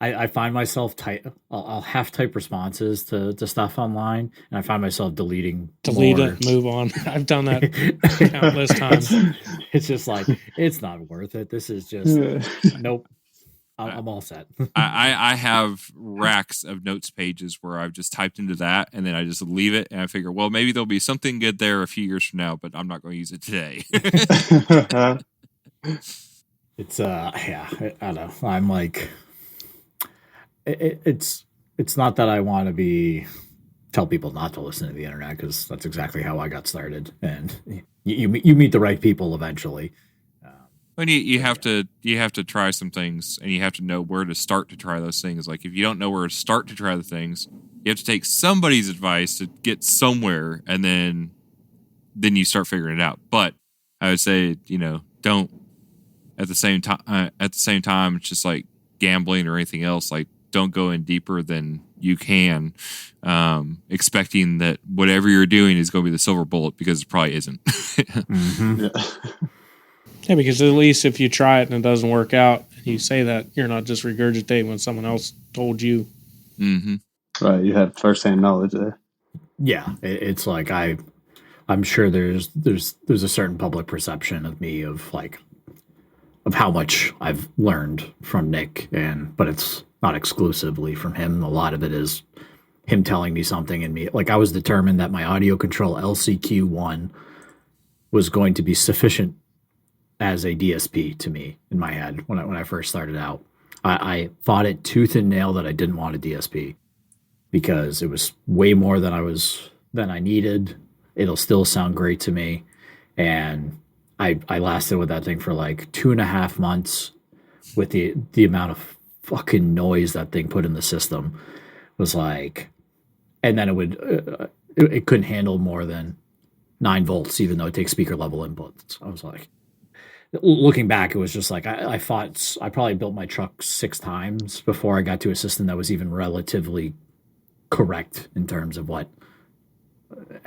Speaker 2: I find myself I'll half type responses to stuff online, and I find myself delete it,
Speaker 3: move on. I've done that countless times.
Speaker 2: It's just like, it's not worth it. This is just nope. I'm all set.
Speaker 1: I have racks of notes pages where I've just typed into that, and then I just leave it, and I figure, well, maybe there'll be something good there a few years from now, but I'm not going to use it today.
Speaker 2: It's I don't know. I'm like, it's not that I want to tell people not to listen to the internet, because that's exactly how I got started, and you meet the right people eventually.
Speaker 1: When you have to try some things, and you have to know where to start to try those things. Like, if you don't know where to start to try the things, you have to take somebody's advice to get somewhere, and then you start figuring it out. But I would say, you know, don't at the same time. It's just like gambling or anything else. Like, don't go in deeper than you can, expecting that whatever you're doing is going to be the silver bullet, because it probably isn't.
Speaker 2: Mm-hmm.
Speaker 4: Yeah.
Speaker 3: Yeah, because at least if you try it and it doesn't work out, you say that, you're not just regurgitating when someone else told you.
Speaker 1: Mm-hmm.
Speaker 4: Right, you have firsthand knowledge there.
Speaker 2: Yeah, it's like I'm sure there's a certain public perception of me of how much I've learned from Nick, but it's not exclusively from him. A lot of it is him telling me something and me, like, I was determined that my audio control LCQ1 was going to be sufficient as a DSP to me in my head when I first started out. I fought it tooth and nail that I didn't want a DSP because it was way more than I needed. It'll still sound great to me. And I lasted with that thing for like 2.5 months with the amount of fucking noise that thing put in the system was like, and then it couldn't handle more than 9 volts, even though it takes speaker level inputs. I was like, looking back, it was just like I probably built my truck 6 times before I got to a system that was even relatively correct in terms of what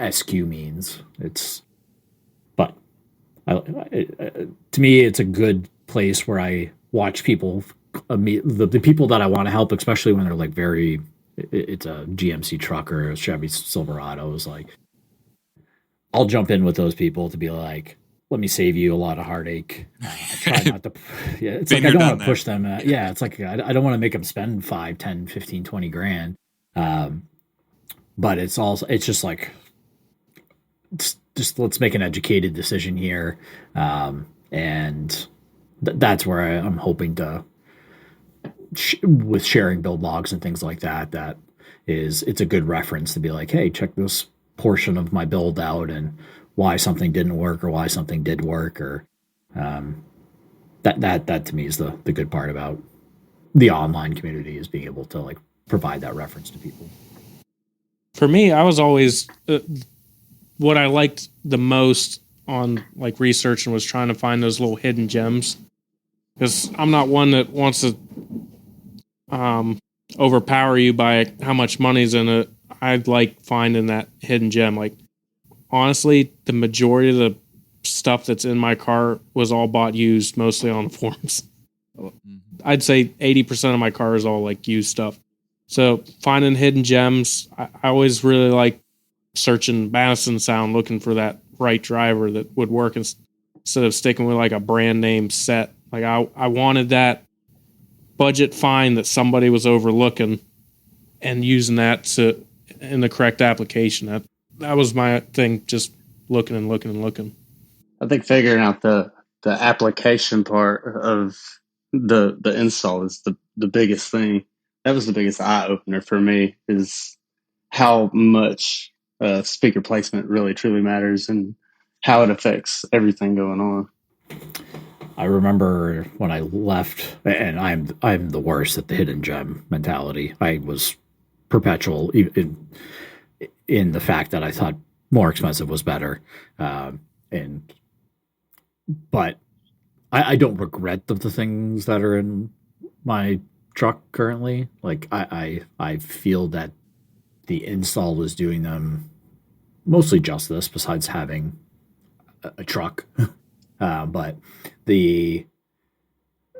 Speaker 2: SQ means. But to me, it's a good place where I watch people, the people that I want to help, especially when they're like it's a GMC truck or a Chevy Silverado. Is like, I'll jump in with those people to be like, let me save you a lot of heartache. I try not to, yeah, it's like I don't want to push them. Yeah, it's like I don't want to make them spend 5, 10, 15, 20 grand. But it's just like, just let's make an educated decision here. And that's where I'm hoping to, with sharing build logs and things like that, it's a good reference to be like, hey, check this portion of my build out and why something didn't work or why something did work, or that to me is the good part about the online community, is being able to like provide that reference to people.
Speaker 3: For me, I was always what I liked the most on like research and was trying to find those little hidden gems, because I'm not one that wants to overpower you by how much money's in it. I'd like finding that hidden gem. Like, honestly, the majority of the stuff that's in my car was all bought used, mostly on the forums. I'd say 80% of my car is all like used stuff. So finding hidden gems, I always really like searching Madison Sound, looking for that right driver that would work instead of sticking with like a brand name set. Like I wanted that budget find that somebody was overlooking and using that in the correct application. That was my thing, just looking and looking and looking.
Speaker 4: I think figuring out the application part of the install is the biggest thing. That was the biggest eye opener for me, is how much speaker placement really truly matters and how it affects everything going on.
Speaker 2: I remember when I left, and I'm the worst at the hidden gem mentality. I was perpetual in the fact that I thought more expensive was better, but I don't regret the things that are in my truck currently. Like I feel that the install is doing them mostly justice, besides having a truck. But the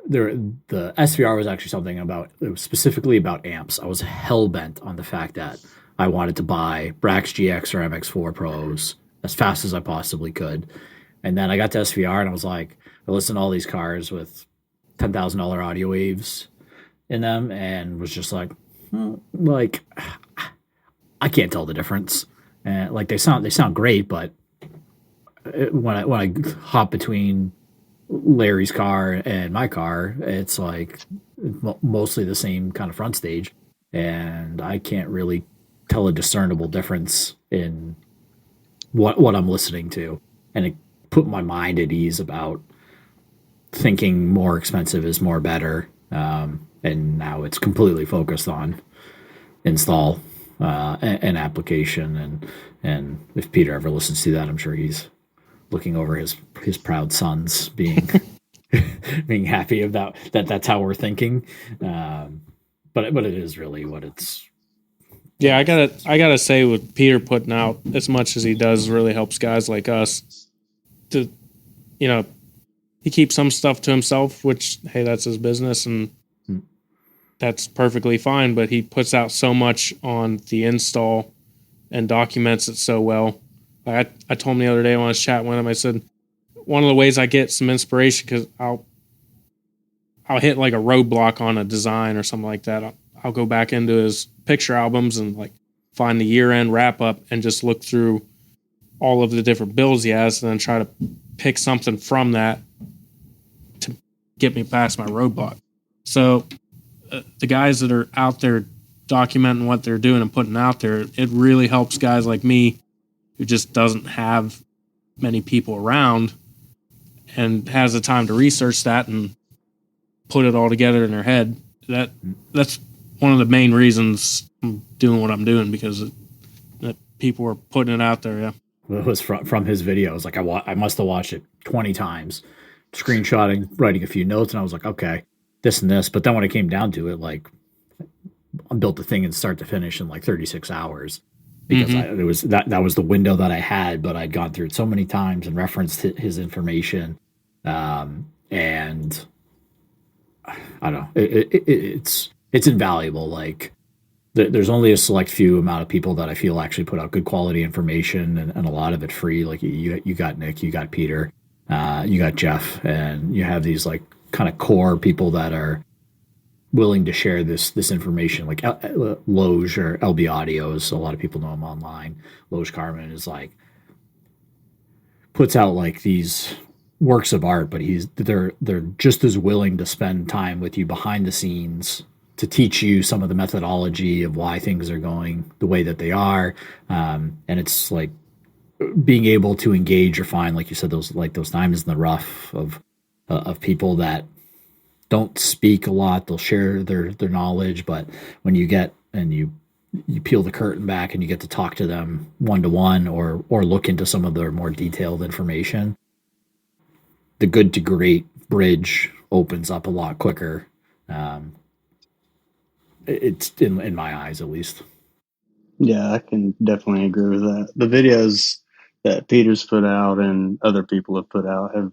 Speaker 2: SVR was actually something it was specifically about amps. I was hell bent on the fact that I wanted to buy Brax GX or MX4 Pros as fast as I possibly could. And then I got to SVR and I was like, I listened to all these cars with $10,000 audio waves in them and was just like, like, I can't tell the difference. And like they sound great, but when I hop between Larry's car and my car, it's like mostly the same kind of front stage, and I can't really tell a discernible difference in what I'm listening to, and it put my mind at ease about thinking more expensive is more better. And now it's completely focused on install and application, and if Peter ever listens to that, I'm sure he's looking over his proud sons being being happy about that. That's how we're thinking. But it is really what it's.
Speaker 3: Yeah, I gotta say, with Peter putting out as much as he does really helps guys like us to, he keeps some stuff to himself, which, hey, that's his business and that's perfectly fine. But he puts out so much on the install and documents it so well. I told him the other day when I was chatting with him, I said, one of the ways I get some inspiration, because I'll hit like a roadblock on a design or something like that. I'll go back into his picture albums and like find the year-end wrap-up and just look through all of the different builds he has and then try to pick something from that to get me past my roadblock. So the guys that are out there documenting what they're doing and putting out there, it really helps guys like me who just doesn't have many people around and has the time to research that and put it all together in their head. That's one of the main reasons I'm doing what I'm doing, because that people are putting it out there. Yeah.
Speaker 2: It was from his videos. Like I must have watched it 20 times, screenshotting, writing a few notes, and I was like, okay, this and this. But then when it came down to it, like I built the thing in start to finish in like 36 hours because it was that was the window that I had. But I'd gone through it so many times and referenced his information, and I don't know. It's invaluable. Like there's only a select few amount of people that I feel actually put out good quality information, and a lot of it free. Like you got Nick, you got Peter, you got Jeff, and you have these like kind of core people that are willing to share this information. Like Loge or LB Audios, a lot of people know him online. Loge Carmen is like puts out like these works of art, but they're just as willing to spend time with you behind the scenes to teach you some of the methodology of why things are going the way that they are. And it's like being able to engage or find, like you said, those diamonds in the rough of people that don't speak a lot. They'll share their knowledge, but when you get and you peel the curtain back and you get to talk to them one-to-one or look into some of their more detailed information, the good to great bridge opens up a lot quicker. It's in my eyes, at least.
Speaker 4: Yeah, I can definitely agree with that. The videos that Peter's put out and other people have put out have,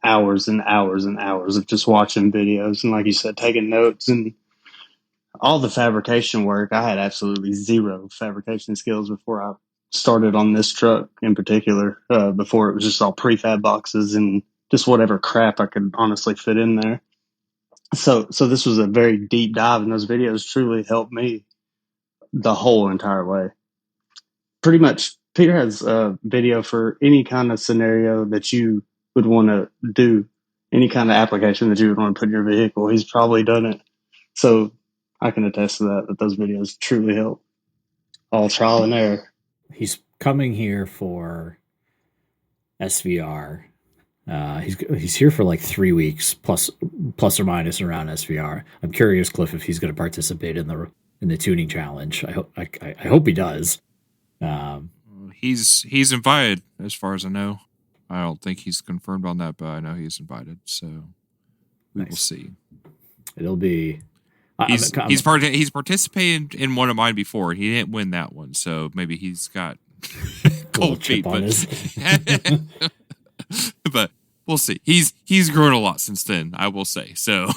Speaker 4: hours and hours and hours of just watching videos. And like you said, taking notes and all the fabrication work. I had absolutely zero fabrication skills before I started on this truck in particular. Before it was just all prefab boxes and just whatever crap I could honestly fit in there. So this was a very deep dive, and those videos truly helped me the whole entire way. Pretty much, Peter has a video for any kind of scenario that you would want to do, any kind of application that you would want to put in your vehicle. He's probably done it. So I can attest to that those videos truly help. All trial and error.
Speaker 2: He's coming here for SVR. He's here for like 3 weeks plus or minus around SVR. I'm curious, Cliff, if he's going to participate in the tuning challenge. I hope he does.
Speaker 1: He's invited, as far as I know. I don't think he's confirmed on that, but I know he's invited. So we will see.
Speaker 2: It'll be.
Speaker 1: He's participated in one of mine before. He didn't win that one, so maybe he's got cold feet. But we'll see. He's grown a lot since then, I will say. So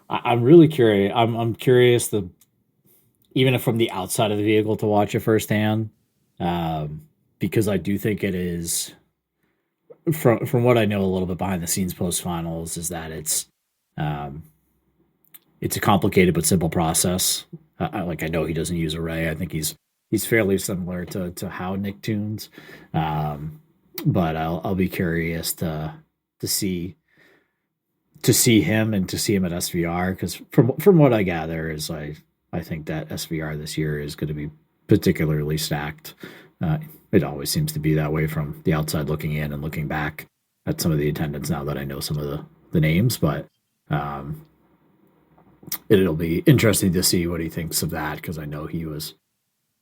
Speaker 2: I'm really curious. I'm curious even if from the outside of the vehicle to watch it firsthand, because I do think it is from what I know a little bit behind the scenes post finals is that it's a complicated but simple process. I know he doesn't use Array. I think he's fairly similar to how Nick tunes. But I'll be curious to see him and to see him at SVR, because from what I gather is I think that SVR this year is going to be particularly stacked. It always seems to be that way from the outside looking in and looking back at some of the attendance now that I know some of the names, but it'll be interesting to see what he thinks of that, because I know he was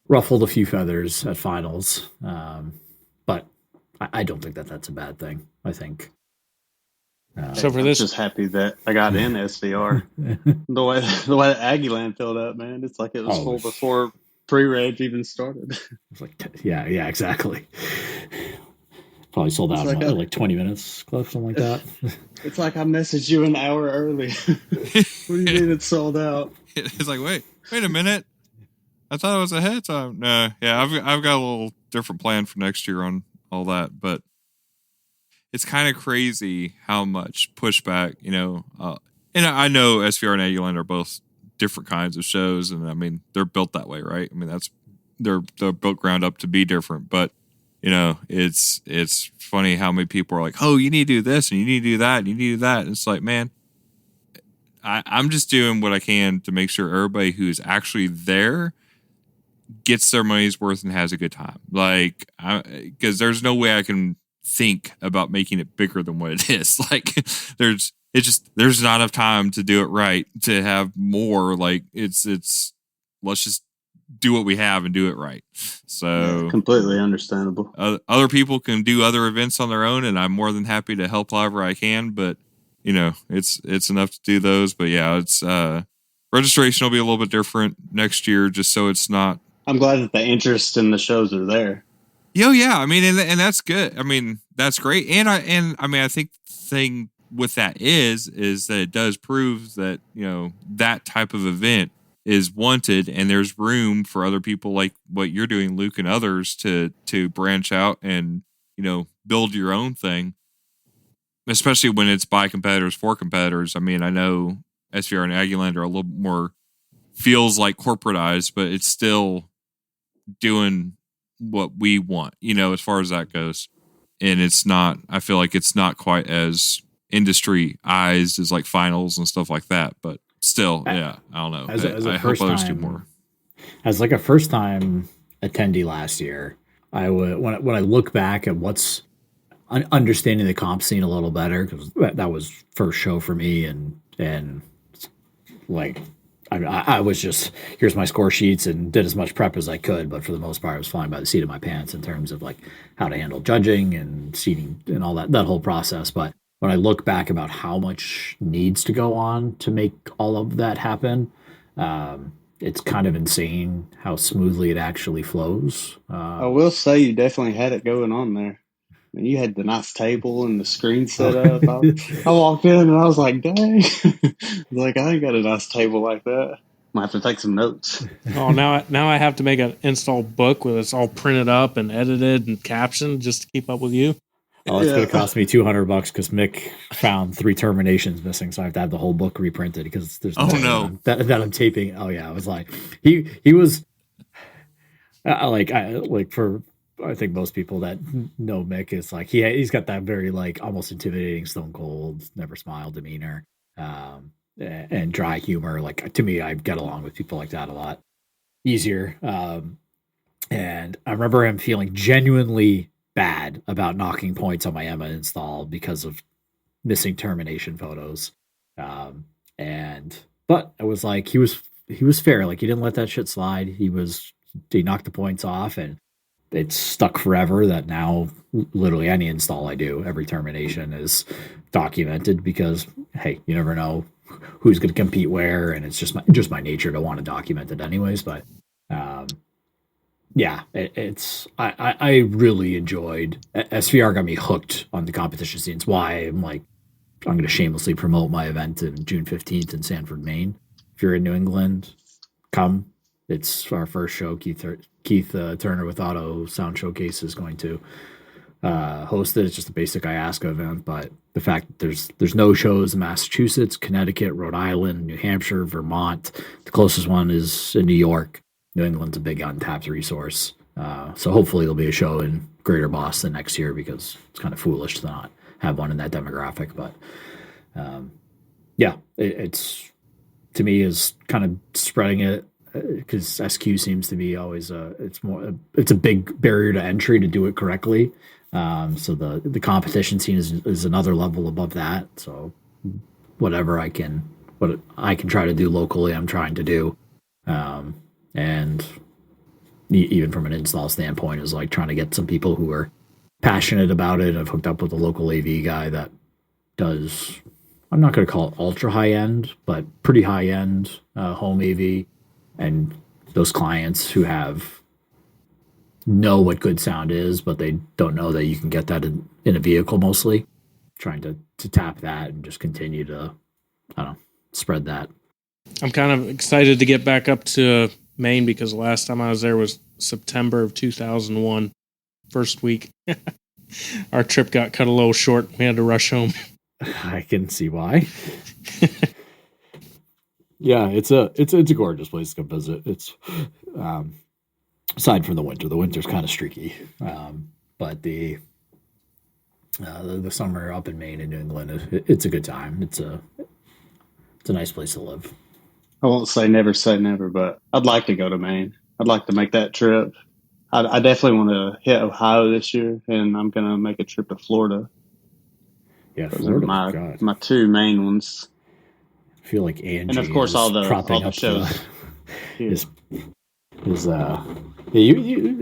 Speaker 2: ruffled a few feathers at finals. But I don't think that's a bad thing. I think.
Speaker 3: So for this,
Speaker 4: I'm just happy that I got in SVR. the way that Aggieland filled up, man, it's like it was full before pre-rage even started.
Speaker 2: It's like, yeah, exactly. Probably sold out in like 20 minutes, Cliff, something like that.
Speaker 4: It's like I messaged you an hour early. What do you mean it's sold out?
Speaker 1: It's like, wait a minute. I thought it was ahead of time. No, yeah, I've got a little different plan for next year on all that, but it's kind of crazy how much pushback, and I know SVR and Aggieland are both different kinds of shows. And I mean, they're built that way, right? I mean, they're built ground up to be different, but it's funny how many people are like, oh, you need to do this and you need to do that and you need to do that. And it's like, man, I'm just doing what I can to make sure everybody who's actually there gets their money's worth and has a good time. Like, because there's no way I can think about making it bigger than what it is. Like, there's not enough time to do it right, to have more. Like, it's let's just do what we have and do it right. So
Speaker 4: completely understandable.
Speaker 1: Other people can do other events on their own, and I'm more than happy to help however I can. But it's enough to do those. But yeah, it's registration will be a little bit different next year, just so it's not.
Speaker 4: I'm glad that the interest in the shows are there.
Speaker 1: Yeah. I mean, and that's good. I mean, that's great. And I mean, I think the thing with that is that it does prove that, that type of event is wanted, and there's room for other people like what you're doing, Luke, and others to branch out and, build your own thing, especially when it's by competitors for competitors. I mean, I know SVR and Aggieland are a little more feels like corporatized, but it's still doing what we want, as far as that goes. And it's not, I feel like it's not quite as industry-ized as like finals and stuff like that, but still, yeah, I don't know. I hope others do more.
Speaker 2: As like a first-time attendee last year, I would when I look back at what's understanding the comp scene a little better, because that was first show for me, and like I was just, here's my score sheets and did as much prep as I could, but for the most part I was flying by the seat of my pants in terms of like how to handle judging and seating and all that whole process. But when I look back about how much needs to go on to make all of that happen, it's kind of insane how smoothly it actually flows.
Speaker 4: I will say you definitely had it going on there. I mean, you had the nice table and the screen set up. I walked in and I was like, dang. Like, I ain't got a nice table like that. Might have to take some notes.
Speaker 3: Oh, now I have to make an install book with it's all printed up and edited and captioned just to keep up with you.
Speaker 2: Oh, it's going to cost me $200 because Mick found 3 terminations missing, so I have to have the whole book reprinted because there's
Speaker 1: no
Speaker 2: that I'm taping. Oh yeah, I was like, he was for. I think most people that know Mick is like he's got that very like almost intimidating, stone cold, never smile demeanor, and dry humor. Like, to me, I get along with people like that a lot easier. And I remember him feeling genuinely bad about knocking points on my Emma install because of missing termination photos. But I was like, he was fair. Like, he didn't let that shit slide. He knocked the points off, and it's stuck forever that now literally any install I do, every termination is documented because, hey, you never know who's going to compete where, and it's just my nature to want to document it anyways. But yeah, I really enjoyed SVR. Got me hooked on the competition scene. It's why I'm going to shamelessly promote my event in June 15th in Sanford, Maine. If you're in New England, come. It's our first show. Keith Turner with Auto Sound Showcase is going to host it. It's just a basic IASCA event, but the fact that there's no shows in Massachusetts, Connecticut, Rhode Island, New Hampshire, Vermont. The closest one is in New York. New England's a big untapped resource. So hopefully there'll be a show in Greater Boston next year, because it's kind of foolish to not have one in that demographic. But yeah, it's to me is kind of spreading it. Because SQ seems to be always it's a big barrier to entry to do it correctly. So the competition scene is another level above that. So what I can try to do locally, I'm trying to do. And even from an install standpoint, is like trying to get some people who are passionate about it. I've hooked up with a local AV guy that does, I'm not going to call it ultra high end, but pretty high end home AV. And those clients who know what good sound is, but they don't know that you can get that in a vehicle, mostly trying to tap that and just continue to, I don't know, spread that.
Speaker 3: I'm kind of excited to get back up to Maine because the last time I was there was September of 2001, first week. Our trip got cut a little short. We had to rush home.
Speaker 2: I can see why. Yeah, it's a gorgeous place to come visit. It's aside from the winter's kind of streaky, but the summer up in Maine and New England, it's a good time. It's a nice place to live.
Speaker 4: I won't say never, but I'd like to go to Maine. I'd like to make that trip. I definitely want to hit Ohio this year, and I'm going to make a trip to Florida.
Speaker 2: Yeah,
Speaker 4: Those
Speaker 2: Florida.
Speaker 4: are my two main ones.
Speaker 2: I feel like Angie
Speaker 4: and of course all the shows.
Speaker 2: You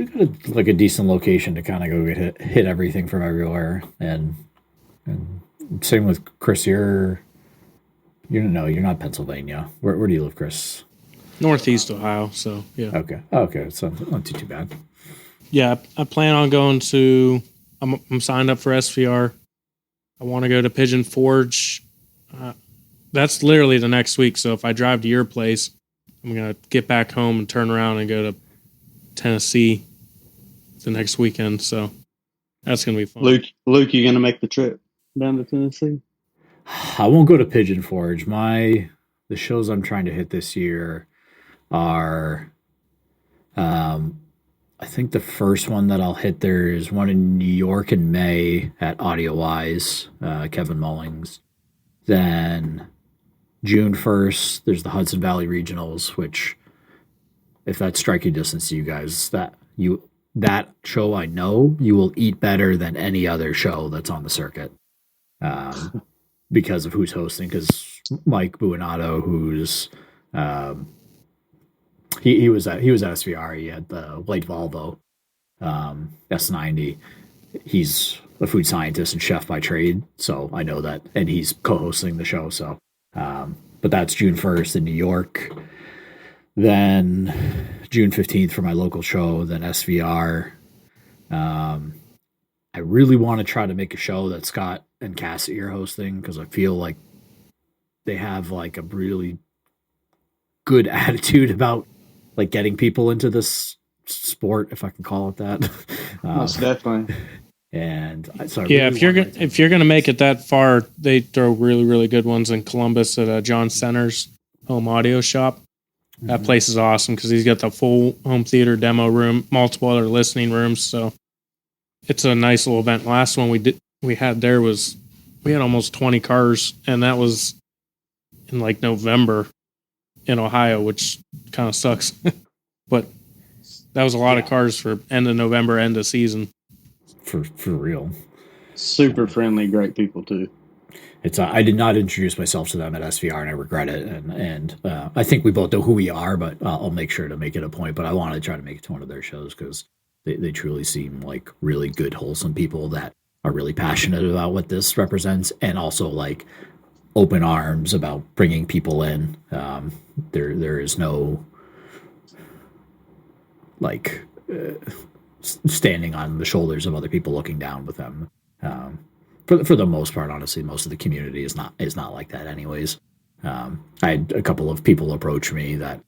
Speaker 2: got like a decent location to kind of go hit everything from everywhere, and same with Chris. You're not Pennsylvania. Where do you live, Chris?
Speaker 3: Northeast Ohio. So yeah.
Speaker 2: Okay. So not too bad.
Speaker 3: Yeah, I plan on going to. I'm signed up for SVR. I want to go to Pigeon Forge. That's literally the next week. So if I drive to your place, I'm going to get back home and turn around and go to Tennessee the next weekend. So that's going to be fun.
Speaker 4: Luke, you going to make the trip down to Tennessee?
Speaker 2: I won't go to Pigeon Forge. The shows I'm trying to hit this year are, I think the first one that I'll hit there is one in New York in May at Audio Wise, Kevin Mullings. Then June 1st, there's the Hudson Valley Regionals, which, if that's striking distance to you guys, that show I know you will eat better than any other show that's on the circuit, because of who's hosting. Because Mike Buonato, who's he was at SVR, he had the Light Volvo S90. He's a food scientist and chef by trade, so I know that, and he's co-hosting the show. So, but that's June 1st in New York. Then June 15th for my local show. Then SVR. I really want to try to make a show that Scott and Cassie are hosting, because I feel like they have like a really good attitude about like getting people into this sport, if I can call it that.
Speaker 4: Most definitely.
Speaker 2: And so
Speaker 3: if you're gonna make it that far, they throw really, really good ones in Columbus at John Center's home audio shop. That place is awesome because he's got the full home theater demo room, multiple other listening rooms. So it's a nice little event. Last one we had there was, we had almost 20 cars, and that was in like November in Ohio, which kind of sucks. But that was a lot of cars for end of November, end of season.
Speaker 2: For real.
Speaker 4: Super friendly, great people too.
Speaker 2: It's I did not introduce myself to them at SVR, and I regret it. And I think we both know who we are, but I'll make sure to make it a point. But I want to try to make it to one of their shows, because they truly seem like really good, wholesome people that are really passionate about what this represents, and also like open arms about bringing people in. There is no like standing on the shoulders of other people looking down with them. For the most part, honestly, most of the community is not like that anyways. I had a couple of people approach me that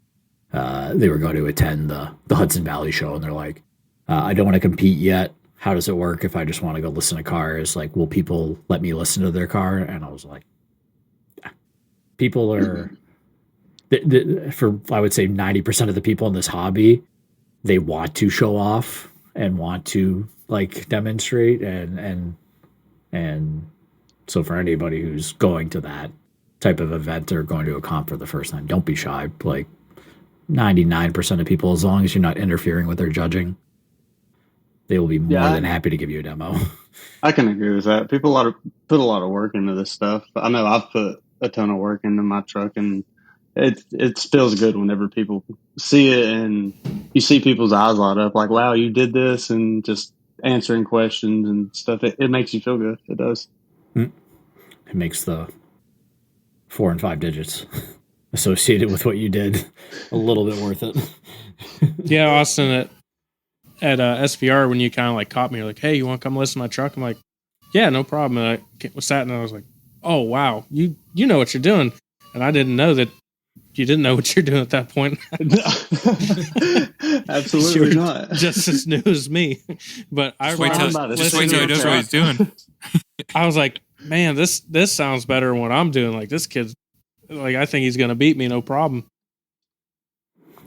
Speaker 2: they were going to attend the Hudson Valley show, and they're like, I don't want to compete yet. How does it work if I just want to go listen to cars? Like, will people let me listen to their car? And I was like, yeah. People are, for I would say 90% of the people in this hobby, they want to show off and want to like demonstrate, and so for anybody who's going to that type of event or going to a comp for the first time, don't be shy. Like 99% of people, as long as you're not interfering with their judging, they will be more than happy to give you a demo.
Speaker 4: I can agree with that. People put a lot of work into this stuff. I know I've put a ton of work into my truck, and it feels good whenever people see it and you see people's eyes light up like, wow, you did this, and just answering questions and stuff. It makes you feel good. It does.
Speaker 2: It makes the 4 and 5 digits associated with what you did a little bit worth it.
Speaker 3: Yeah, Austin, at SVR, when you kind of like caught me, you're like, hey, you want to come listen to my truck? I'm like, yeah, no problem. And I sat and I was like, oh, wow, you know what you're doing. And I didn't know that you didn't know what you're doing at that point.
Speaker 4: Absolutely not.
Speaker 3: Just as new as me. But I
Speaker 1: just wait till he knows what he's doing.
Speaker 3: I was like, man, this sounds better than what I'm doing. Like, this kid's Like, I think he's going to beat me, no problem.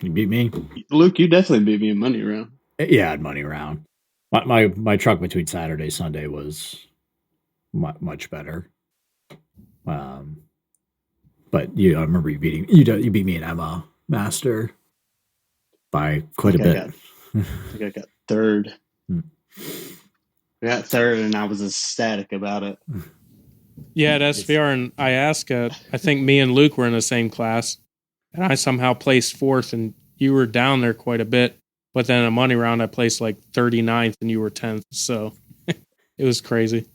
Speaker 2: You beat me?
Speaker 4: Luke, you definitely beat me in money round.
Speaker 2: Yeah, I had money round. My truck between Saturday and Sunday was much better. But I remember you beat me in Emma Master by quite a bit.
Speaker 4: I think I got third. I got third, and I was ecstatic about it.
Speaker 3: Yeah, at SVR, and I asked, I think me and Luke were in the same class, and I somehow placed fourth, and you were down there quite a bit. But then in a money round, I placed like 39th, and you were 10th. So it was crazy.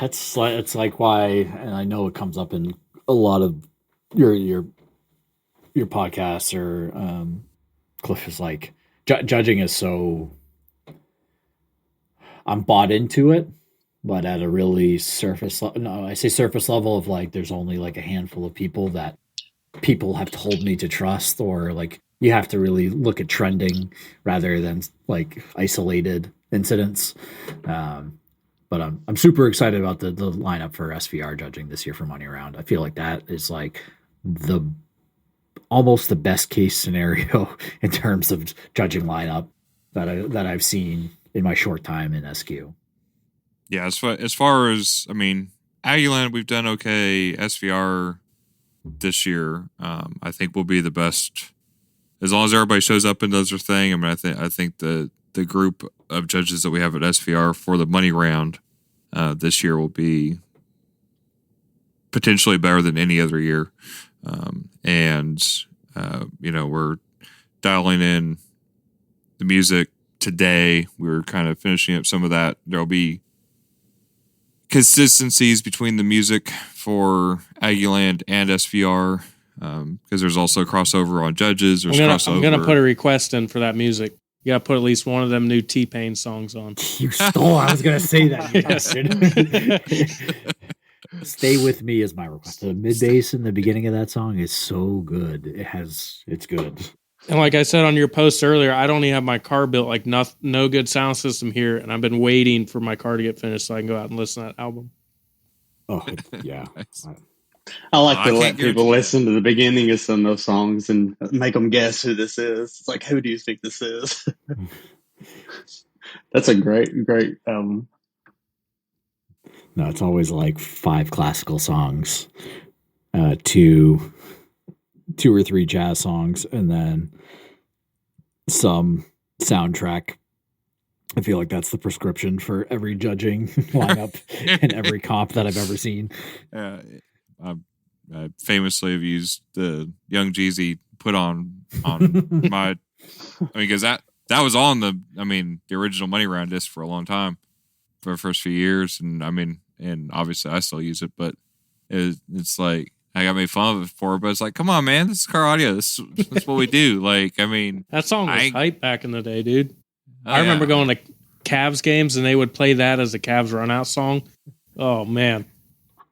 Speaker 2: It's like why, and I know it comes up in a lot of your podcasts or Cliff is like judging is so. I'm bought into it, but at a really surface level. No, I say surface level of like there's only like a handful of people that people have told me to trust, or like you have to really look at trending rather than like isolated incidents. But I'm super excited about the lineup for SVR judging this year for Money Round. I feel like that is like almost the best case scenario in terms of judging lineup that I've seen in my short time in SQ.
Speaker 1: Yeah, as far as I mean, Aggieland, we've done okay. SVR this year, I think will be the best as long as everybody shows up and does their thing. I mean, I think the group of judges that we have at SVR for the money round this year will be potentially better than any other year. We're dialing in the music today. We're kind of finishing up some of that. There'll be consistencies between the music for Aggieland and SVR because there's also crossover on judges. I'm
Speaker 3: going to put a request in for that music. You got to put at least one of them new T-Pain songs on.
Speaker 2: You stole. I was going to say that. Stay With Me is my request. The mid bass in the beginning of that song is so good. It's good.
Speaker 3: And like I said on your post earlier, I don't even have my car built. Like no good sound system here, and I've been waiting for my car to get finished so I can go out and listen to that album.
Speaker 2: Oh yeah.
Speaker 4: I like to let people listen to the beginning of some of those songs and make them guess who this is. It's like, who do you think this is? That's a great album.
Speaker 2: No, it's always like 5 classical songs, 2 or 3 jazz songs, and then some soundtrack. I feel like that's the prescription for every judging lineup and every comp that I've ever seen.
Speaker 1: I famously have used the Young Jeezy put on my. Because that was on the original Money Round disc for a long time, for the first few years, and and obviously I still use it, but it's like I got made fun of it for, but it's like, come on, man, this is car audio. That's what we do. Like,
Speaker 3: that song was hype back in the day, dude. I remember going to Cavs games and they would play that as a Cavs run out song. Oh man.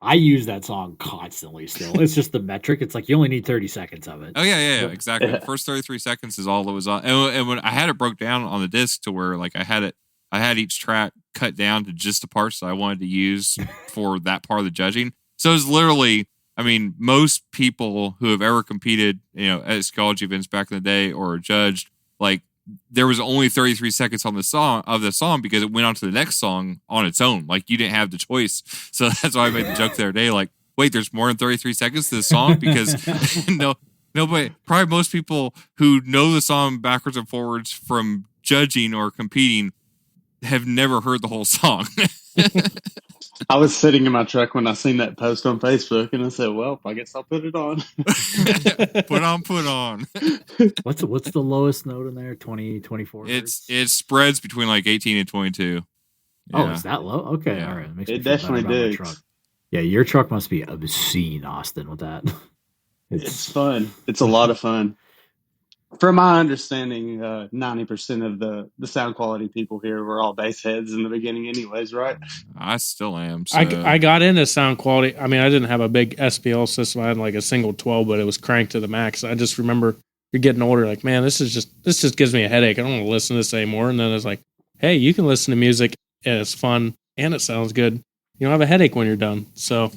Speaker 2: I use that song constantly still. It's just the metric. It's like you only need 30 seconds of it.
Speaker 1: Oh, yeah, exactly. The first 33 seconds is all that was on. And when I had it broke down on the disc to where like I had each track cut down to just the parts that I wanted to use for that part of the judging. So it was literally, most people who have ever competed, at college events back in the day or judged, like there was only 33 seconds on the song because it went on to the next song on its own. Like you didn't have the choice. So that's why I made the joke the other day. Like, wait, there's more than 33 seconds to the song because nobody, probably most people who know the song backwards and forwards from judging or competing have never heard the whole song.
Speaker 4: I was sitting in my truck when I seen that post on Facebook, and I said, "Well, I guess I'll put it on."
Speaker 1: Put on.
Speaker 2: What's the lowest note in there? 20, 24?
Speaker 1: It spreads between like 18 and 22.
Speaker 2: Yeah. Oh, is that low? Okay, yeah. All right.
Speaker 4: It definitely did.
Speaker 2: Yeah, your truck must be obscene, Austin, with that.
Speaker 4: It's fun. It's a lot of fun. From my understanding, 90% of the sound quality people here were all bass heads in the beginning anyways, right?
Speaker 1: I still am. So.
Speaker 3: I got into sound quality. I didn't have a big SPL system. I had like a single 12, but it was cranked to the max. I just remember you're getting older, like, man, this just gives me a headache. I don't want to listen to this anymore. And then it's like, hey, you can listen to music and it's fun and it sounds good. You don't have a headache when you're done. So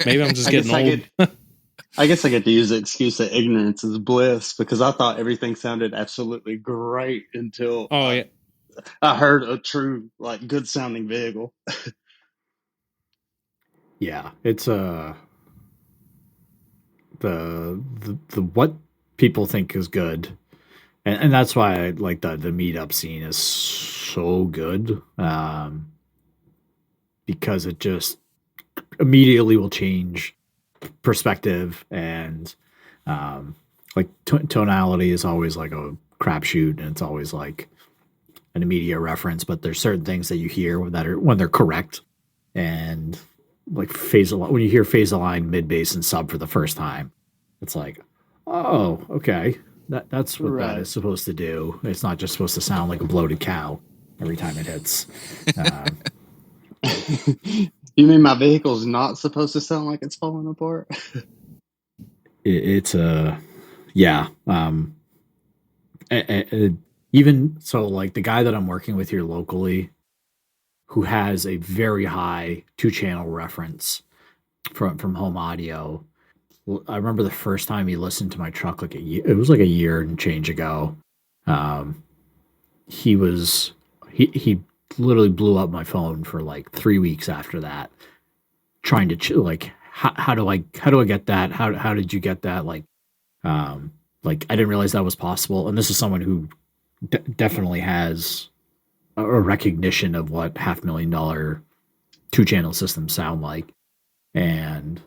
Speaker 3: Maybe I'm just
Speaker 4: I
Speaker 3: getting
Speaker 4: guess
Speaker 3: old.
Speaker 4: I guess I get to use the excuse that ignorance is bliss because I thought everything sounded absolutely great until
Speaker 3: Oh yeah.
Speaker 4: I heard a true, like, good sounding vehicle.
Speaker 2: Yeah, it's the what people think is good, and that's why I like the meetup scene is so good, because it just immediately will change perspective and like tonality is always like a crapshoot, and it's always like an immediate reference. But there's certain things that you hear that are when they're correct, and like when you hear phase align mid bass and sub for the first time, it's like, oh, okay, that's what that
Speaker 4: Right.
Speaker 2: is supposed to do. It's not just supposed to sound like a bloated cow every time it hits. Um,
Speaker 4: You mean my vehicle's not supposed to sound like it's falling apart?
Speaker 2: it's yeah. Even so, like the guy that I'm working with here locally, who has a very high 2-channel reference from home audio. I remember the first time he listened to my truck, like it was like a year and change ago. Um, he he literally blew up my phone for like 3 weeks after that, trying to like how do I get that? How did you get that? Like I didn't realize that was possible. And this is someone who definitely has a recognition of what $500,000 2-channel systems sound like. And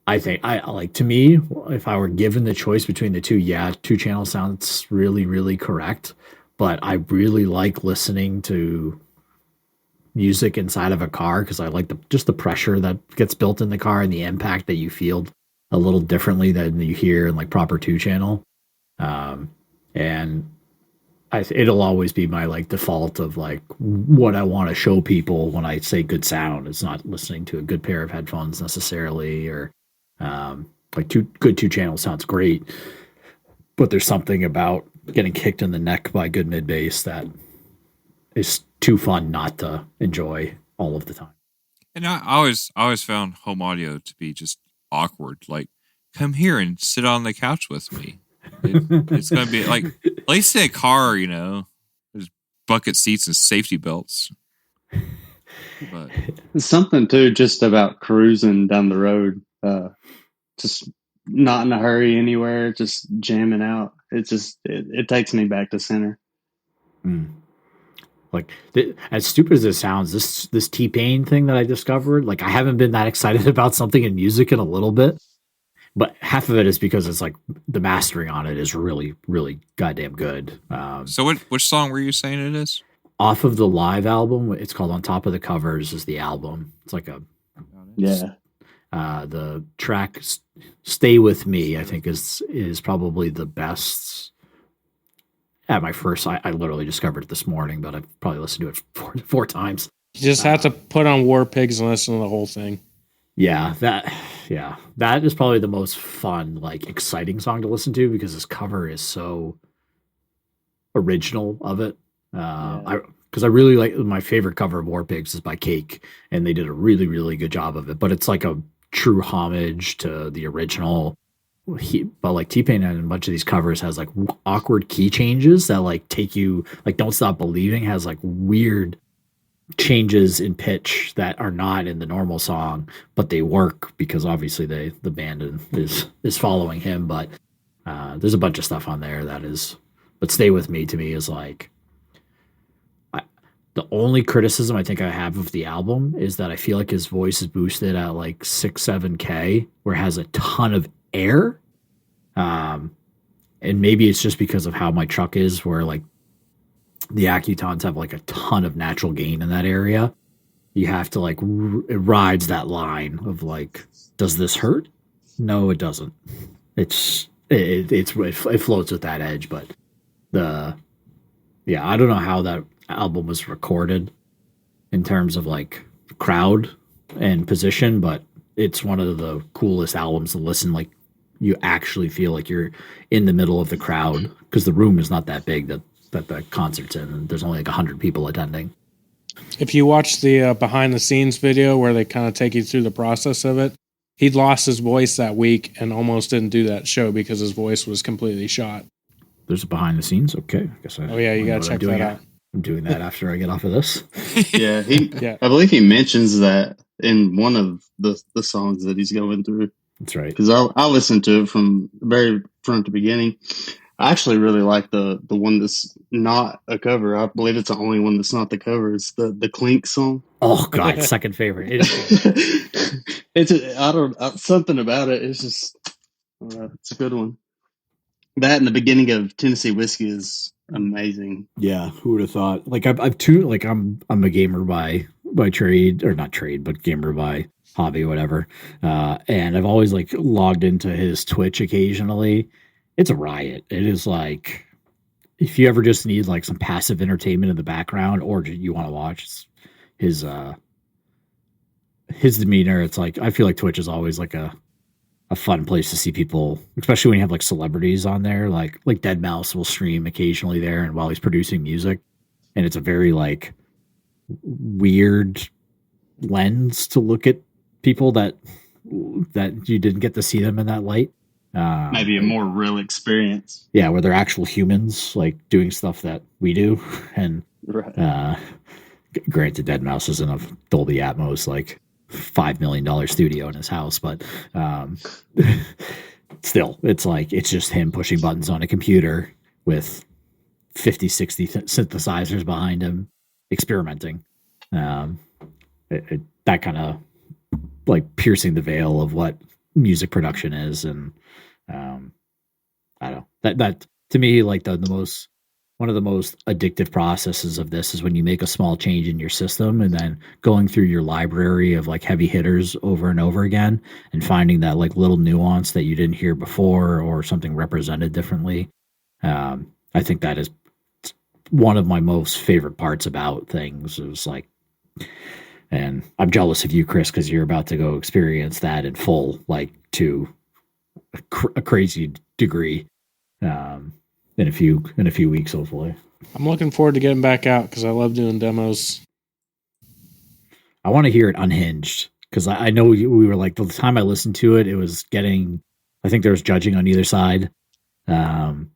Speaker 2: I think I like, to me, if I were given the choice between the two, yeah, 2-channel sounds really, really correct. But I really like listening to music inside of a car because I like just the pressure that gets built in the car and the impact that you feel a little differently than you hear in like proper 2-channel. And it'll always be my like default of like what I want to show people when I say good sound. It's not listening to a good pair of headphones necessarily, or like good 2-channel sounds great, but there's something about getting kicked in the neck by good mid bass that is too fun not to enjoy all of the time.
Speaker 1: And I always found home audio to be just awkward. Like, come here and sit on the couch with me. It's going to be like, at least in a car, there's bucket seats and safety belts. But
Speaker 4: Something too, just about cruising down the road, just not in a hurry anywhere, just jamming out. It takes me back to center.
Speaker 2: Like as stupid as it sounds, this T-Pain thing that I discovered, like I haven't been that excited about something in music in a little bit, but half of it is because it's like the mastering on it is really, really goddamn good.
Speaker 1: So which song were you saying it is?
Speaker 2: Off of the live album, it's called On Top of the Covers is the album. It's like
Speaker 4: Yeah.
Speaker 2: The track Stay With Me, I think is probably the best. At my first, I literally discovered it this morning, but I've probably listened to it four times.
Speaker 3: You just have to put on War Pigs and listen to the whole thing.
Speaker 2: Yeah, that is probably the most fun, like exciting song to listen to because his cover is so original of it. Because I really like, my favorite cover of War Pigs is by Cake, and they did a really, really good job of it. But it's like a true homage to the original. But like T-Pain and a bunch of these covers has like awkward key changes that like take you, like Don't Stop Believing has like weird changes in pitch that are not in the normal song, but they work because obviously the band is following him. But there's a bunch of stuff on there that is, but Stay With Me to me is like, the only criticism I think I have of the album is that I feel like his voice is boosted at like 6-7K, where it has a ton of air. And maybe it's just because of how my truck is, where like the Accutons have like a ton of natural gain in that area. You have to like, it rides that line of like, does this hurt? No, it doesn't. It floats with that edge, but I don't know how that album was recorded in terms of like crowd and position, but it's one of the coolest albums to listen. Like you actually feel like you're in the middle of the crowd because the room is not that big that the concert's in, and there's only like 100 people attending.
Speaker 3: If you watch the behind the scenes video where they kind of take you through the process of it, he'd lost his voice that week and almost didn't do that show because his voice was completely shot.
Speaker 2: There's a behind the scenes. Okay, I guess
Speaker 3: you got to check that out.
Speaker 2: I'm doing that after I get off of this.
Speaker 4: Yeah, I believe he mentions that in one of the songs that he's going through.
Speaker 2: That's right.
Speaker 4: Because I listened to it from very front to beginning. I actually really like the one that's not a cover. I believe it's the only one that's not the cover. It's the Clink song.
Speaker 2: Oh God, second favorite.
Speaker 4: It's something about it. It's just it's a good one. That and the beginning of Tennessee Whiskey is amazing.
Speaker 2: Yeah, who would have thought? Like I'm a gamer by trade, or not trade, but gamer by hobby, whatever. And I've always like logged into his Twitch occasionally. It's a riot. It is like, if you ever just need like some passive entertainment in the background, or you want to watch his demeanor, it's like, I feel like Twitch is always like a fun place to see people, especially when you have like celebrities on there, like Deadmau5 will stream occasionally there, and while he's producing music, and it's a very like weird lens to look at people that you didn't get to see them in that light.
Speaker 4: Maybe a more real experience.
Speaker 2: Yeah, where they're actual humans, like doing stuff that we do. And
Speaker 4: right.
Speaker 2: Granted, Deadmau5 isn't a Dolby Atmos like $5 million studio in his house, but still, it's like, it's just him pushing buttons on a computer with 50, 60 synthesizers behind him, experimenting. That kind of like piercing the veil of what music production is. And I don't know, that to me, like one of the most addictive processes of this is when you make a small change in your system and then going through your library of like heavy hitters over and over again and finding that like little nuance that you didn't hear before, or something represented differently. I think that is one of my most favorite parts about things. It was like, and I'm jealous of you, Chris, because you're about to go experience that in full, like to a crazy degree, in a few weeks, hopefully.
Speaker 3: I'm looking forward to getting back out because I love doing demos.
Speaker 2: I want to hear it unhinged, because I know we were like, the time I listened to it, it was getting, I think there was judging on either side, and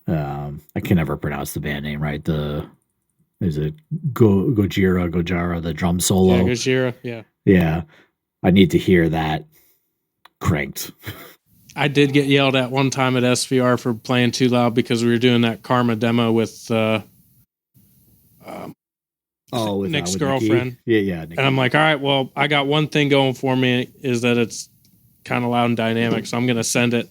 Speaker 2: I can never pronounce the band name right. Is it Gojira, the drum solo?
Speaker 3: Yeah, Gojira,
Speaker 2: yeah. I need to hear that cranked.
Speaker 3: I did get yelled at one time at SVR for playing too loud because we were doing that Karma demo with Nick's girlfriend.
Speaker 2: Nikki. Yeah. Nikki.
Speaker 3: And I'm like, all right, well, I got one thing going for me, is that it's kind of loud and dynamic, so I'm going to send it.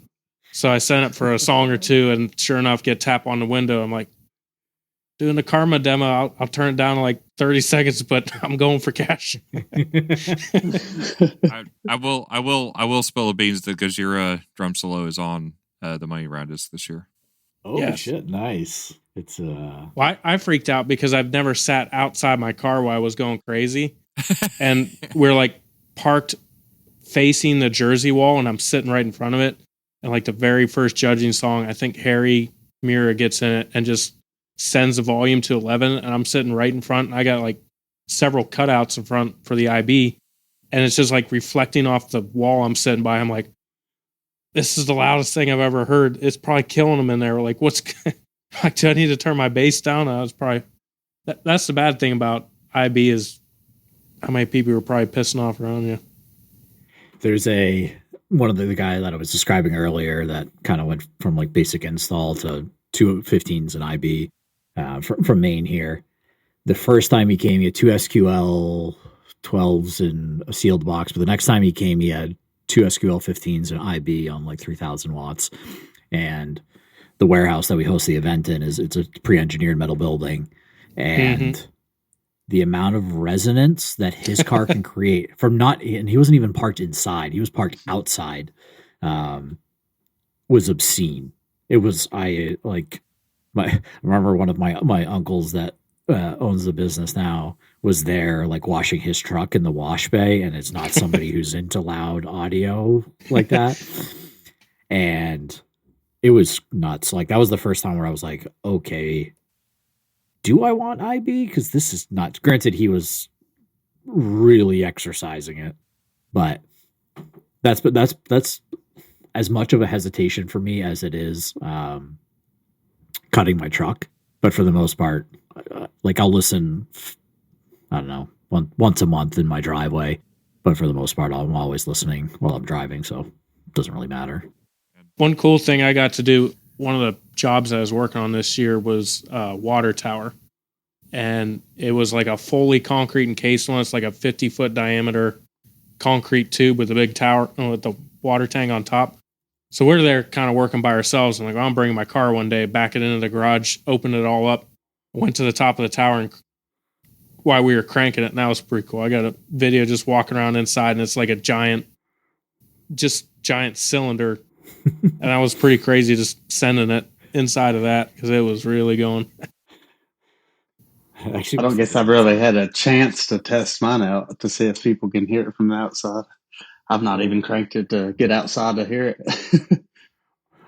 Speaker 3: So I sent it for a song or two, and sure enough, get tap on the window. I'm like, doing the Karma demo, I'll turn it down to like 30 seconds, but I'm going for cash.
Speaker 1: I will spill the beans that Gojira drum solo is on the Money Rounders this year.
Speaker 2: Oh yes. Shit, nice. It's
Speaker 3: Well, I freaked out because I've never sat outside my car while I was going crazy. And we're like parked facing the Jersey wall, and I'm sitting right in front of it. And like the very first judging song, I think Harry Mira gets in it and just sends the volume to 11, and I'm sitting right in front, and I got like several cutouts in front for the IB, and it's just like reflecting off the wall I'm sitting by. I'm like, this is the loudest thing I've ever heard. It's probably killing them in there. Like, what's like, do I need to turn my bass down? I was probably that's the bad thing about IB, is how many people are probably pissing off around you.
Speaker 2: There's one of the guy that I was describing earlier that kind of went from like basic install to 215s and IB. From Maine here. The first time he came, he had 2 SQL 12s in a sealed box, but the next time he came, he had 2 SQL 15s and IB on like 3,000 watts. And the warehouse that we host the event in it's a pre-engineered metal building, and the amount of resonance that his car can create and he wasn't even parked inside, he was parked outside, was obscene. It was, I remember one of my uncles that owns the business now was there, like washing his truck in the wash bay, and it's not somebody who's into loud audio like that. And it was nuts. Like, that was the first time where I was like, okay, do I want IB? Because this is not, granted, he was really exercising it, but that's as much of a hesitation for me as it is cutting my truck. But for the most part, like I'll listen, I don't know, once a month in my driveway. But for the most part, I'm always listening while I'm driving, so it doesn't really matter.
Speaker 3: One cool thing I got to do, one of the jobs I was working on this year was water tower. And it was like a fully concrete encased one. It's like a 50-foot diameter concrete tube with a big tower with the water tank on top. So we're there kind of working by ourselves. I'm like, I'm bringing my car one day, back it into the garage, opened it all up, went to the top of the tower and while we were cranking it, and that was pretty cool. I got a video just walking around inside, and it's like a giant cylinder. And that was pretty crazy just sending it inside of that because it was really going.
Speaker 4: Actually, I don't guess I've really had a chance to test mine out to see if people can hear it from the outside. I've not even cranked it to get outside to hear it.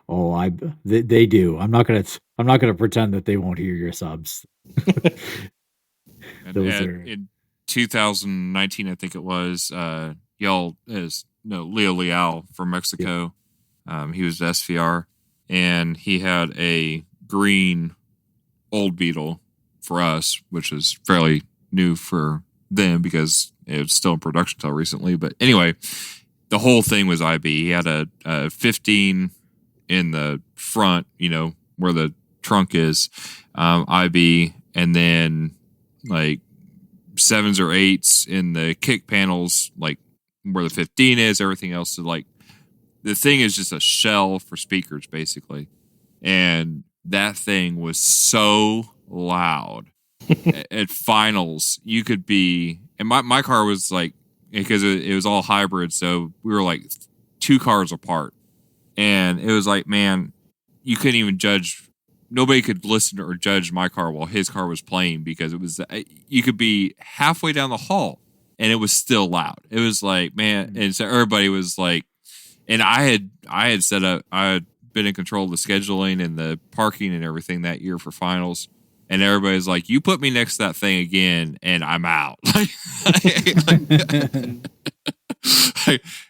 Speaker 2: Oh, they do. I'm not gonna pretend that they won't hear your subs.
Speaker 1: In 2019, I think it was, Leo Leal from Mexico. Yeah. He was SVR, and he had a green old Beetle for us, which is fairly new for them because it was still in production until recently. But anyway, the whole thing was IB. He had a 15 in the front, where the trunk is, IB, and then like 7s or 8s in the kick panels, like where the 15 is. Everything else is like, the thing is just a shell for speakers basically. And that thing was so loud at finals. You could be, and my car was like, because it was all hybrid, so we were like 2 cars apart, and it was like, man, you couldn't even judge. Nobody could listen or judge my car while his car was playing because it was, you could be halfway down the hall and it was still loud. It was like, man. And so everybody was like, and I had set up, I had been in control of the scheduling and the parking and everything that year for finals. And everybody's like, you put me next to that thing again and I'm out.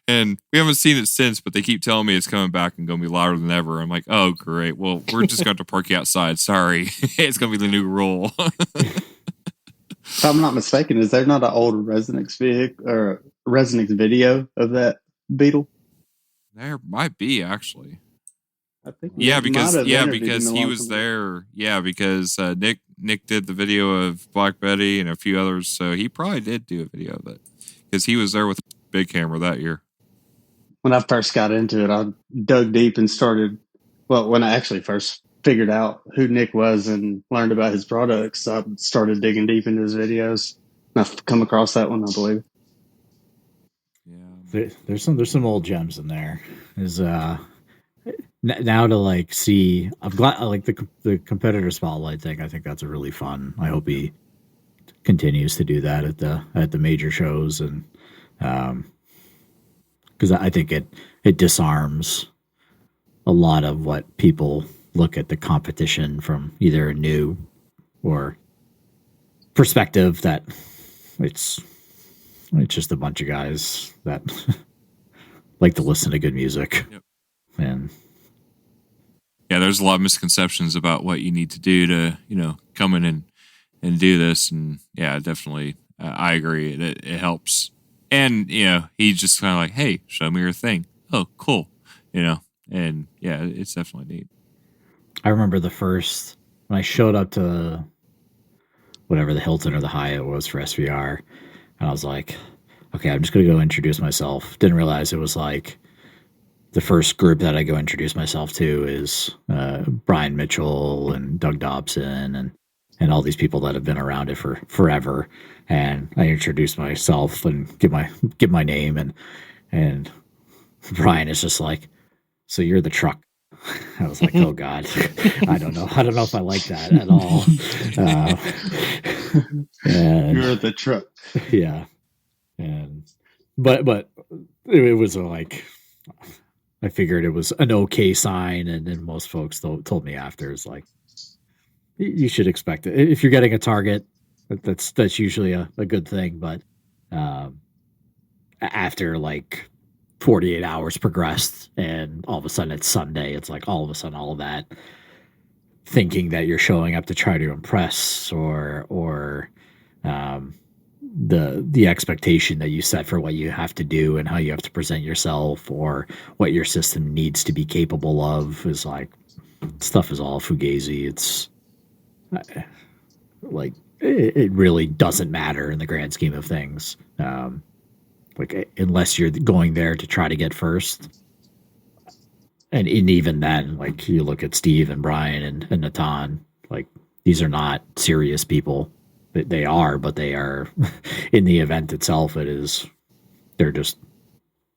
Speaker 1: And we haven't seen it since, but they keep telling me it's coming back and going to be louder than ever. I'm like, oh, great. Well, we're just going to park you outside. Sorry. It's going to be the new rule.
Speaker 4: If I'm not mistaken, is there not an old Resonance vehicle or Resonance video of that Beetle?
Speaker 1: There might be, actually.
Speaker 4: I think
Speaker 1: because he was there. Yeah, because Nick did the video of Black Betty and a few others, so he probably did do a video of it because he was there with a big camera that year.
Speaker 4: When I first got into it, I dug deep and started. Well, when I actually first figured out who Nick was and learned about his products, I started digging deep into his videos. And I've come across that one, I believe.
Speaker 2: Yeah, there's some old gems in there. Is now to like see, I'm glad I like the competitor spotlight thing. I think that's a really fun. I hope he continues to do that at the major shows, and because I think it disarms a lot of what people look at the competition from, either a new or perspective that it's just a bunch of guys that like to listen to good music.
Speaker 1: Yep.
Speaker 2: And
Speaker 1: yeah, there's a lot of misconceptions about what you need to do to, come in and do this. And yeah, definitely, I agree. It helps. And, he's just kind of like, hey, show me your thing. Oh, cool. And yeah, it's definitely neat.
Speaker 2: I remember when I showed up to whatever the Hilton or the Hyatt was for SVR, and I was like, okay, I'm just going to go introduce myself. Didn't realize it was like the first group that I go introduce myself to is Brian Mitchell and Doug Dobson and all these people that have been around it for forever. And I introduce myself and give my name, and Brian is just like, so you're the truck. I was like, oh God, I don't know if I like that at all.
Speaker 4: You're the truck.
Speaker 2: Yeah. But it was like, I figured it was an okay sign, and then most folks told me after, it's like, you should expect it. If you're getting a target, that's usually a good thing. But after like 48 hours progressed and all of a sudden it's Sunday, it's like all of a sudden all of that thinking that you're showing up to try to impress or the expectation that you set for what you have to do and how you have to present yourself or what your system needs to be capable of is like stuff is all fugazi. It's like it really doesn't matter in the grand scheme of things. Like unless you're going there to try to get first. And even then, like you look at Steve and Brian and Natan, like these are not serious people. They are, but they are in the event itself. It is, they're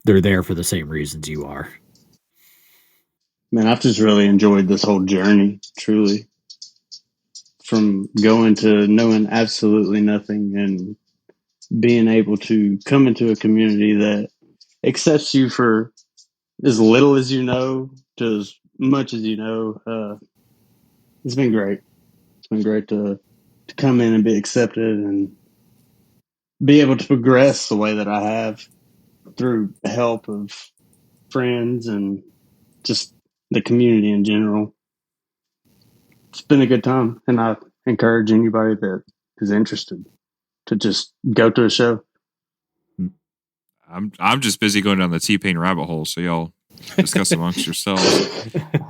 Speaker 2: there for the same reasons you are.
Speaker 4: Man, I've just really enjoyed this whole journey, truly. From going to knowing absolutely nothing and being able to come into a community that accepts you for as little as you know to as much as you know. It's been great. It's been great to come in and be accepted and be able to progress the way that I have through help of friends and just the community in general. It's been a good time, and I encourage anybody that is interested to just go to a show.
Speaker 1: I'm just busy going down the T-Pain rabbit hole, so y'all discuss amongst yourselves.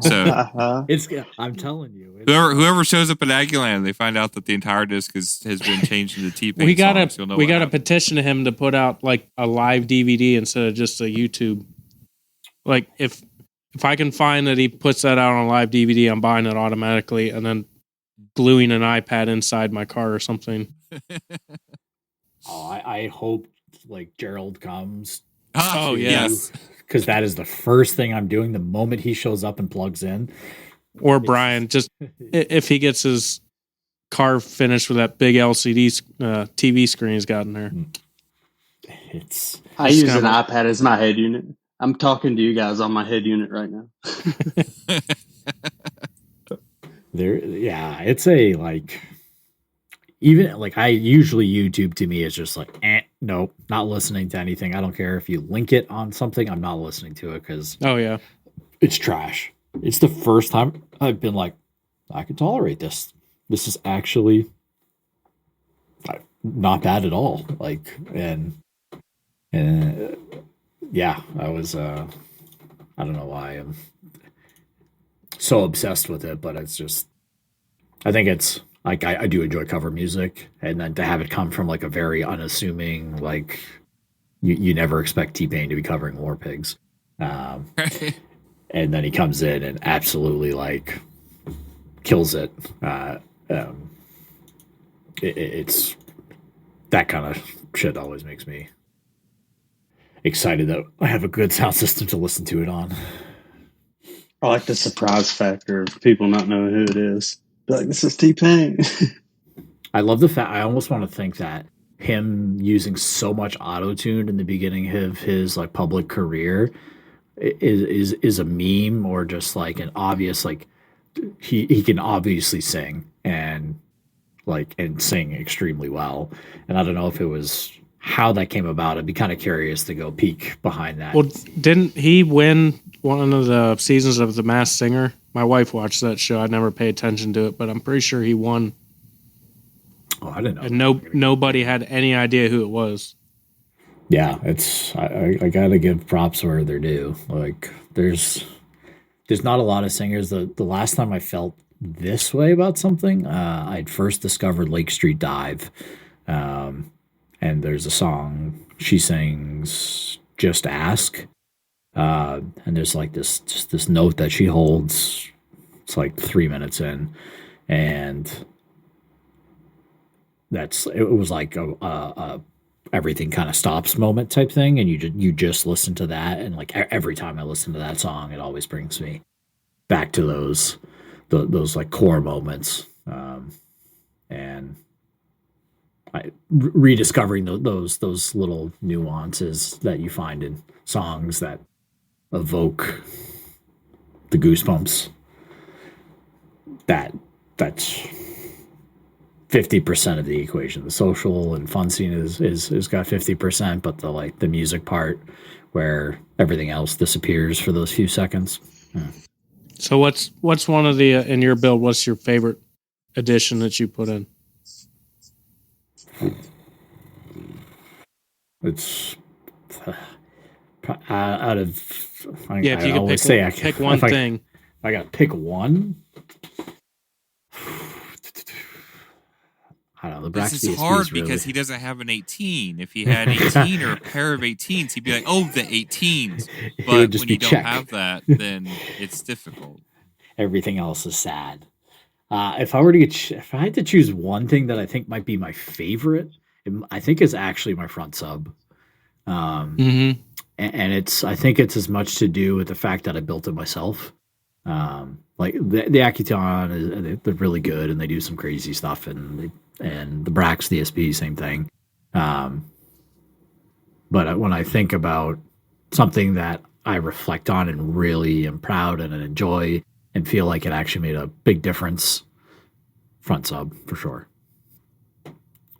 Speaker 1: So
Speaker 2: I'm telling you,
Speaker 1: whoever shows up at Aggieland, they find out that the entire disc has been changed into T-Pain.
Speaker 3: We got to petition him to put out like a live DVD instead of just a YouTube. Like if I can find that he puts that out on a live DVD, I'm buying it automatically and then gluing an iPad inside my car or something.
Speaker 2: I hope like Gerald comes.
Speaker 1: Oh yes.
Speaker 2: Because that is the first thing I'm doing the moment he shows up and plugs in.
Speaker 3: Or Brian, just if he gets his car finished with that big LCD TV screen he's got in there.
Speaker 4: I use an iPad as my head unit. I'm talking to you guys on my head unit right now.
Speaker 2: It's a like, even like I usually YouTube to me is just like, nope, not listening to anything. I don't care if you link it on something. I'm not listening to it because it's trash. It's the first time I've been like, I can tolerate this. This is actually not bad at all. Like, and yeah, I was, I don't know why I'm so obsessed with it, but it's just, I think it's like, I do enjoy cover music, and then to have it come from like a very unassuming, like you never expect T-Pain to be covering War Pigs. And then he comes in and absolutely like kills it. It's that kind of shit always makes me excited that I have a good sound system to listen to it on.
Speaker 4: I like the surprise factor of people not knowing who it is. Like, this is T-Pain.
Speaker 2: I love the fact, I almost want to think that him using so much auto-tune in the beginning of his like public career is a meme, or just like an obvious, like he can obviously sing and sing extremely well. And I don't know if it was how that came about. I'd be kind of curious to go peek behind that.
Speaker 3: Well, didn't he win one of the seasons of The Masked Singer? My wife watched that show. I never paid attention to it, but I'm pretty sure he won.
Speaker 2: Oh, I didn't know.
Speaker 3: And nobody had any idea who it was.
Speaker 2: Yeah, it's I gotta give props where they're due. Like there's not a lot of singers. The last time I felt this way about something, I'd first discovered Lake Street Dive, and there's a song she sings, "Just Ask," and there's like this note that she holds. It's like 3 minutes in, and it was like a everything kind of stops moment type thing, and you just listen to that, and like every time I listen to that song, it always brings me back to those like core moments, and rediscovering those little nuances that you find in songs that evoke the goosebumps. That's 50% of the equation. The social and fun scene is got 50%, but the music part where everything else disappears for those few seconds.
Speaker 3: So what's one of the in your build? What's your favorite addition that you put in?
Speaker 2: It's out of
Speaker 3: if you could pick one thing.
Speaker 2: If I got to pick one. I don't know. The
Speaker 1: this is hard because he doesn't have an 18. If he had 18 or a pair of 18s, he'd be like, "Oh, the 18s." But when you don't have that, then it's difficult.
Speaker 2: Everything else is sad. If I had to choose one thing that I think might be my favorite, I think is actually my front sub. And I think it's as much to do with the fact that I built it myself. Like the Accuton they're really good and they do some crazy stuff, and the Brax DSP, same thing. But when I think about something that I reflect on and really am proud and enjoy and feel like it actually made a big difference, front sub for sure.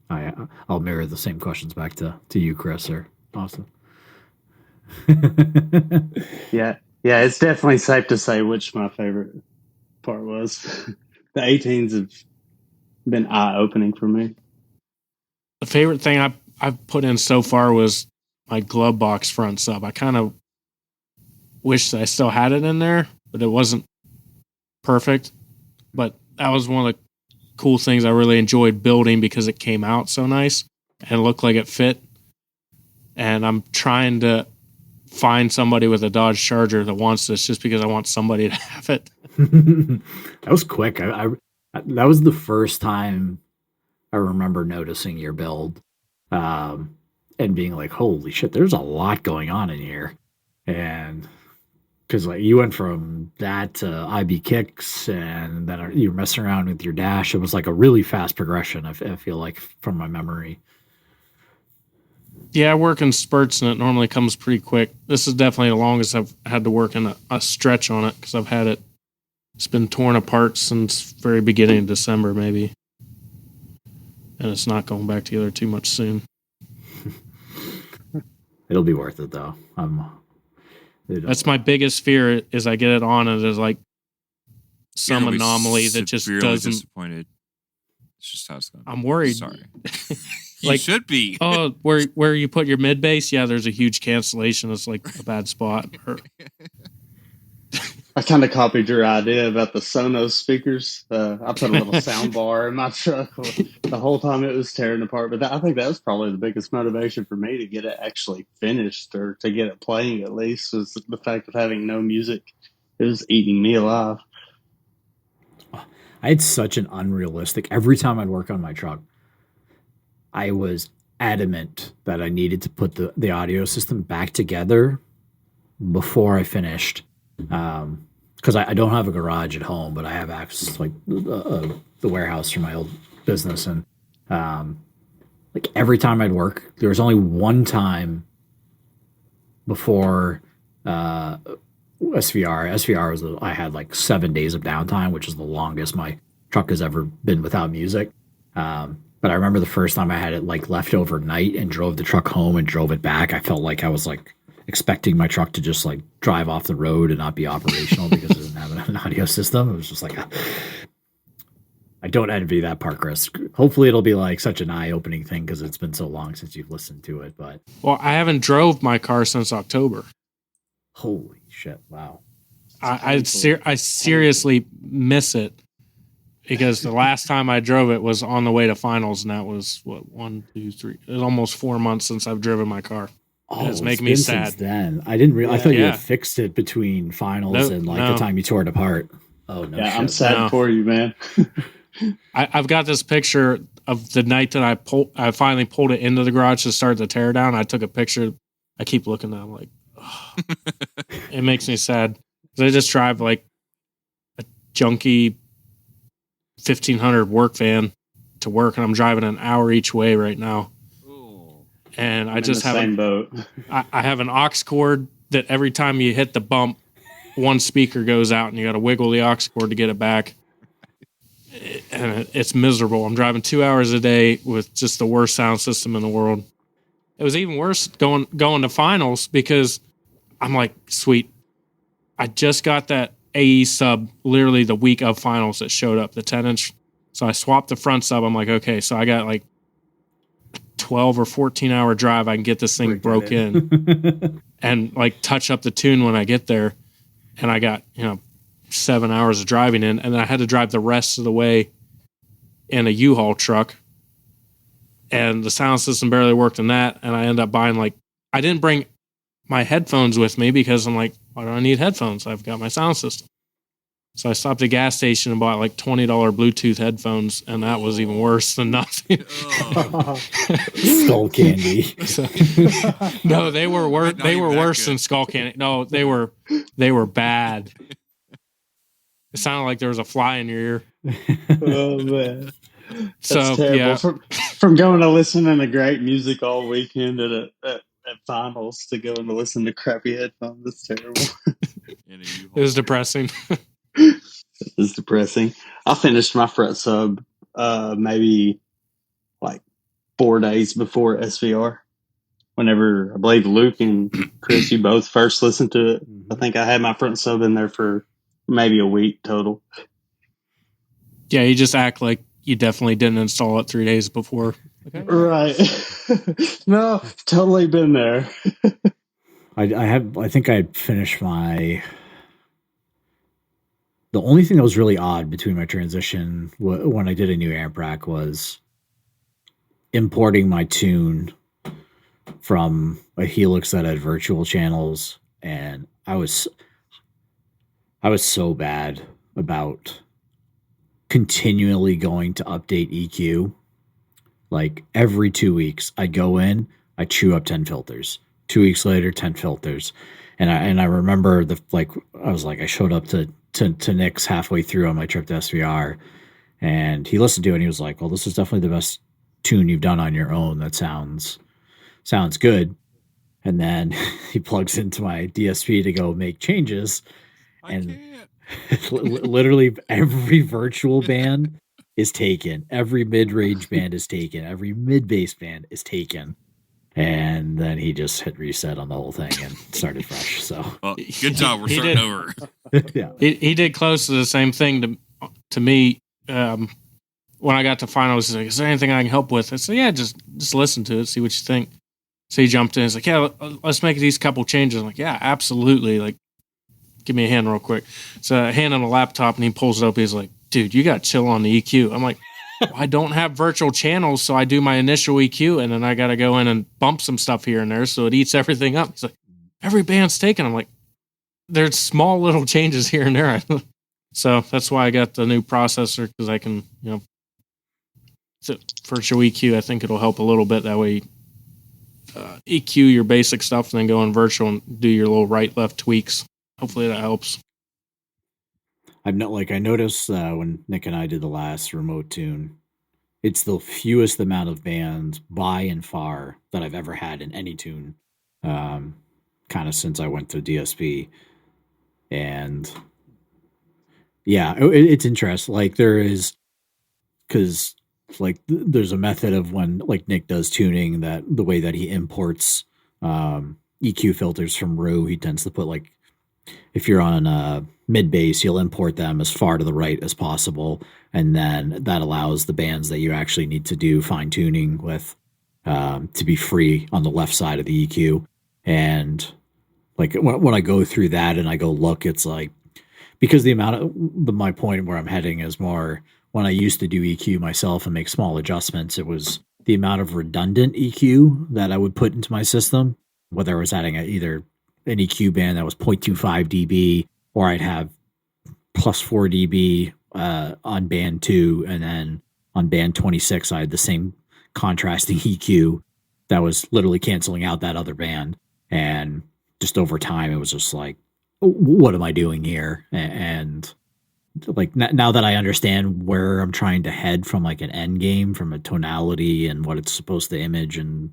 Speaker 2: I'll mirror the same questions back to you, Chris or Austin.
Speaker 4: Yeah, it's definitely safe to say which my favorite part was. The 18s have been eye-opening for me.
Speaker 3: The favorite thing I've put in so far was my glove box front sub. I kind of wish I still had it in there, but it wasn't perfect. But that was one of the cool things I really enjoyed building because it came out so nice and looked like it fit. And I'm trying to find somebody with a Dodge Charger that wants this just because I want somebody to have it.
Speaker 2: That was quick. That was the first time I remember noticing your build and being like, holy shit, there's a lot going on in here. And because like you went from that to IB kicks and then you were messing around with your dash. It was like a really fast progression, I feel like, from my memory.
Speaker 3: Yeah, I work in spurts and it normally comes pretty quick. This is definitely the longest I've had to work in a stretch on it because I've had it. It's been torn apart since very beginning of December, maybe. And it's not going back together too much soon.
Speaker 2: It'll be worth it, though.
Speaker 3: That's my biggest fear is I get it on and there's like some anomaly that just doesn't.
Speaker 1: Disappointed. It's just how it's going.
Speaker 3: I'm worried.
Speaker 1: Sorry. You should be.
Speaker 3: Oh, where you put your mid bass, yeah, there's a huge cancellation. It's like a bad spot.
Speaker 4: I kind of copied your idea about the Sonos speakers. I put a little sound bar in my truck the whole time it was tearing apart. But I think that was probably the biggest motivation for me to get it actually finished or to get it playing at least was the fact of having no music. It was eating me alive.
Speaker 2: I had such an unrealistic, every time I'd work on my truck, I was adamant that I needed to put the audio system back together before I finished. Because I don't have a garage at home, but I have access to like the warehouse for my old business. And like every time I'd work, there was only one time before SVR. SVR was I had like 7 days of downtime, which is the longest my truck has ever been without music. But I remember the first time I had it like left overnight and drove the truck home and drove it back. I felt like I was like expecting my truck to just like drive off the road and not be operational because it doesn't have an audio system. It was just like, I don't envy that part, Chris. Hopefully it'll be like such an eye-opening thing because it's been so long since you've listened to it. But
Speaker 3: well, I haven't drove my car since October.
Speaker 2: Holy shit! Wow.
Speaker 3: I seriously miss it because the last time I drove it was on the way to finals, and that was what 1, 2, 3. It was almost 4 months since I've driven my car.
Speaker 2: Oh,
Speaker 3: it's making me sad.
Speaker 2: Then I didn't realize. I thought you had fixed it between finals and like the time you tore it apart. Oh no!
Speaker 4: Yeah, shit. I'm sad for you, man.
Speaker 3: I've got this picture of the night that I finally pulled it into the garage to start the teardown. I took a picture. I keep looking at it, I'm like, oh. It makes me sad. I just drive like a junky 1500 work van to work, and I'm driving an hour each way right now.
Speaker 4: Ooh.
Speaker 3: And
Speaker 4: I just have the same boat.
Speaker 3: I have an aux cord that every time you hit the bump, one speaker goes out, and you got to wiggle the aux cord to get it back. and it's miserable. I'm driving 2 hours a day with just the worst sound system in the world. It was even worse going to finals because I'm like, sweet. I just got that AE sub literally the week of finals that showed up, the 10-inch. So I swapped the front sub. I'm like, okay, so I got like 12 or 14 hour drive. I can get this thing broke in and like touch up the tune when I get there. And I got, 7 hours of driving in, and then I had to drive the rest of the way in a U-Haul truck. And the sound system barely worked in that. And I ended up buying I didn't bring my headphones with me because I'm like, why do I need headphones? I've got my sound system. So I stopped at a gas station and bought like $20 Bluetooth headphones, and that was even worse than nothing.
Speaker 2: Skull candy.
Speaker 3: No, they were worse. They were worse than skull candy. No, they were bad. It sounded like there was a fly in your ear.
Speaker 4: Oh man, that's
Speaker 3: so
Speaker 4: terrible.
Speaker 3: Yeah,
Speaker 4: from going to listening to great music all weekend at finals to going to listen to crappy headphones. That's terrible.
Speaker 3: It was depressing.
Speaker 4: It's depressing. I finished my front sub maybe like 4 days before SVR. Whenever I believe Luke and Chris, you both first listened to it. I think I had my front sub in there for maybe a week total.
Speaker 3: Yeah, you just act like you definitely didn't install it 3 days before. Okay.
Speaker 4: Right. No, totally been there.
Speaker 2: I think I had finished my... The only thing that was really odd between my transition when I did a new amp rack was importing my tune from a Helix that had virtual channels, and I was so bad about continually going to update EQ. Like every 2 weeks, I go in, I chew up 10 filters. 2 weeks later, 10 filters, and I remember I showed up to Nick's halfway through on my trip to SVR, and he listened to it and he was like, well, this is definitely the best tune you've done on your own. That sounds good. And then he plugs into my DSP to go make changes, and literally every virtual band is taken, every mid-range band is taken, every mid-bass band is taken. And then he just hit reset on the whole thing and started fresh. So,
Speaker 1: well, good job. We're starting over.
Speaker 3: Yeah, he did close to the same thing to me. When I got to finals, he's like, "Is there anything I can help with?" I said, "Yeah, just listen to it, see what you think." So he jumped in. He's like, "Yeah, let's make these couple changes." I'm like, "Yeah, absolutely. Like, give me a hand real quick." So I hand him a laptop, and he pulls it up. He's like, "Dude, you got to chill on the EQ." I'm like, well, I don't have virtual channels, so I do my initial EQ, and then I got to go in and bump some stuff here and there, so it eats everything up. He's like, every band's taken. I'm like, there's small little changes here and there. So that's why I got the new processor, because I can, virtual EQ. I think it'll help a little bit. That way, EQ your basic stuff, and then go in virtual and do your little right-left tweaks. Hopefully that helps.
Speaker 2: I noticed when Nick and I did the last remote tune, it's the fewest amount of bands by and far that I've ever had in any tune, kind of since I went to DSP. And yeah, it's interesting. Like there is, because there's a method of when Nick does tuning, that the way that he imports EQ filters from Rue, he tends to put if you're on mid bass, you'll import them as far to the right as possible, and then that allows the bands that you actually need to do fine tuning with to be free on the left side of the EQ. And when I go through that and I go look, it's because the amount of my point where I'm heading is more when I used to do EQ myself and make small adjustments. It was the amount of redundant EQ that I would put into my system, whether I was adding either an EQ band that was 0.25 dB, or I'd have plus 4 dB on band 2, and then on band 26 I had the same contrasting EQ that was literally canceling out that other band. And just over time, it was just like, what am I doing here? And now that I understand where I'm trying to head from an end game, from a tonality and what it's supposed to image and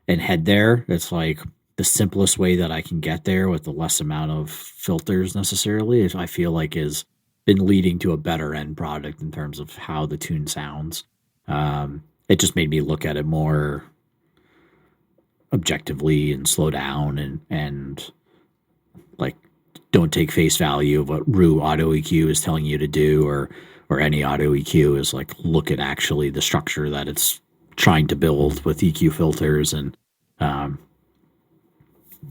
Speaker 2: head there, it's the simplest way that I can get there with the less amount of filters necessarily, I feel is been leading to a better end product in terms of how the tune sounds. It just made me look at it more objectively and slow down and like don't take face value of what Rue Auto EQ is telling you to do or any auto EQ is like look at actually the structure that it's trying to build with EQ filters and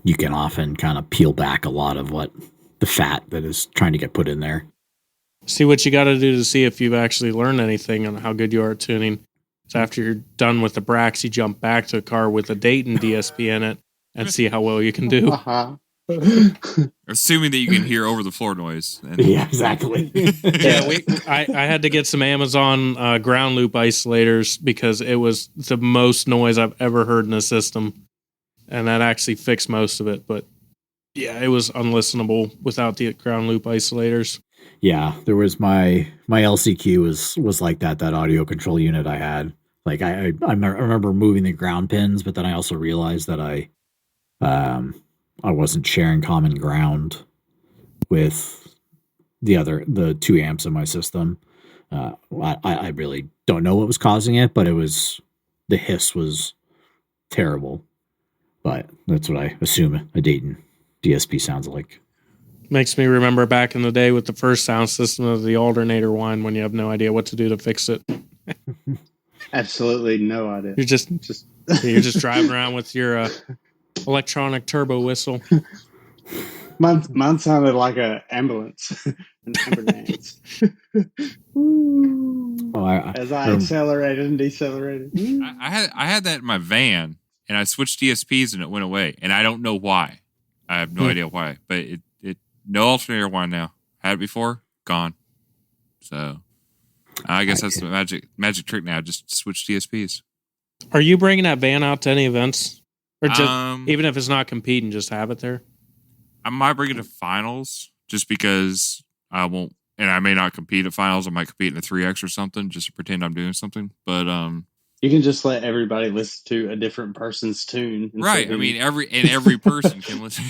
Speaker 2: you can often kind of peel back a lot of what the fat that is trying to get put in there.
Speaker 3: See what you got to do to see if you've actually learned anything on how good you are at tuning. So after you're done with the Brax, you jump back to a car with a Dayton DSP in it and see how well you can do.
Speaker 1: Assuming that you can hear over the floor noise.
Speaker 2: Yeah, exactly.
Speaker 3: Yeah, I had to get some Amazon ground loop isolators because it was the most noise I've ever heard in a system. And that actually fixed most of it. But yeah, it was unlistenable without the ground loop isolators.
Speaker 2: Yeah, there was my LCQ was like that audio control unit I had. Like I remember moving the ground pins, but then I also realized that I wasn't sharing common ground with the 2 amps in my system. I really don't know what was causing it, but the hiss was terrible. But that's what I assume a Dayton DSP sounds like.
Speaker 3: Makes me remember back in the day with the first sound system of the alternator one when you have no idea what to do to fix it.
Speaker 4: Absolutely no idea.
Speaker 3: You're just driving around with your electronic turbo whistle.
Speaker 4: Mine sounded like an ambulance. An ambulance. As I accelerated and decelerated.
Speaker 1: I had that in my van, and I switched DSPs, and it went away. And I don't know why. I have no idea why. But it no alternator one now. Had it before, gone. So I guess that's the magic trick now. Just switch DSPs.
Speaker 3: Are you bringing that van out to any events? Or just even if it's not competing, just have it there?
Speaker 1: I might bring it to finals just because I won't, and I may not compete at finals. I might compete in a 3X or something just to pretend I'm doing something. But
Speaker 4: you can just let everybody listen to a different person's tune.
Speaker 1: Right. I mean, every person can listen.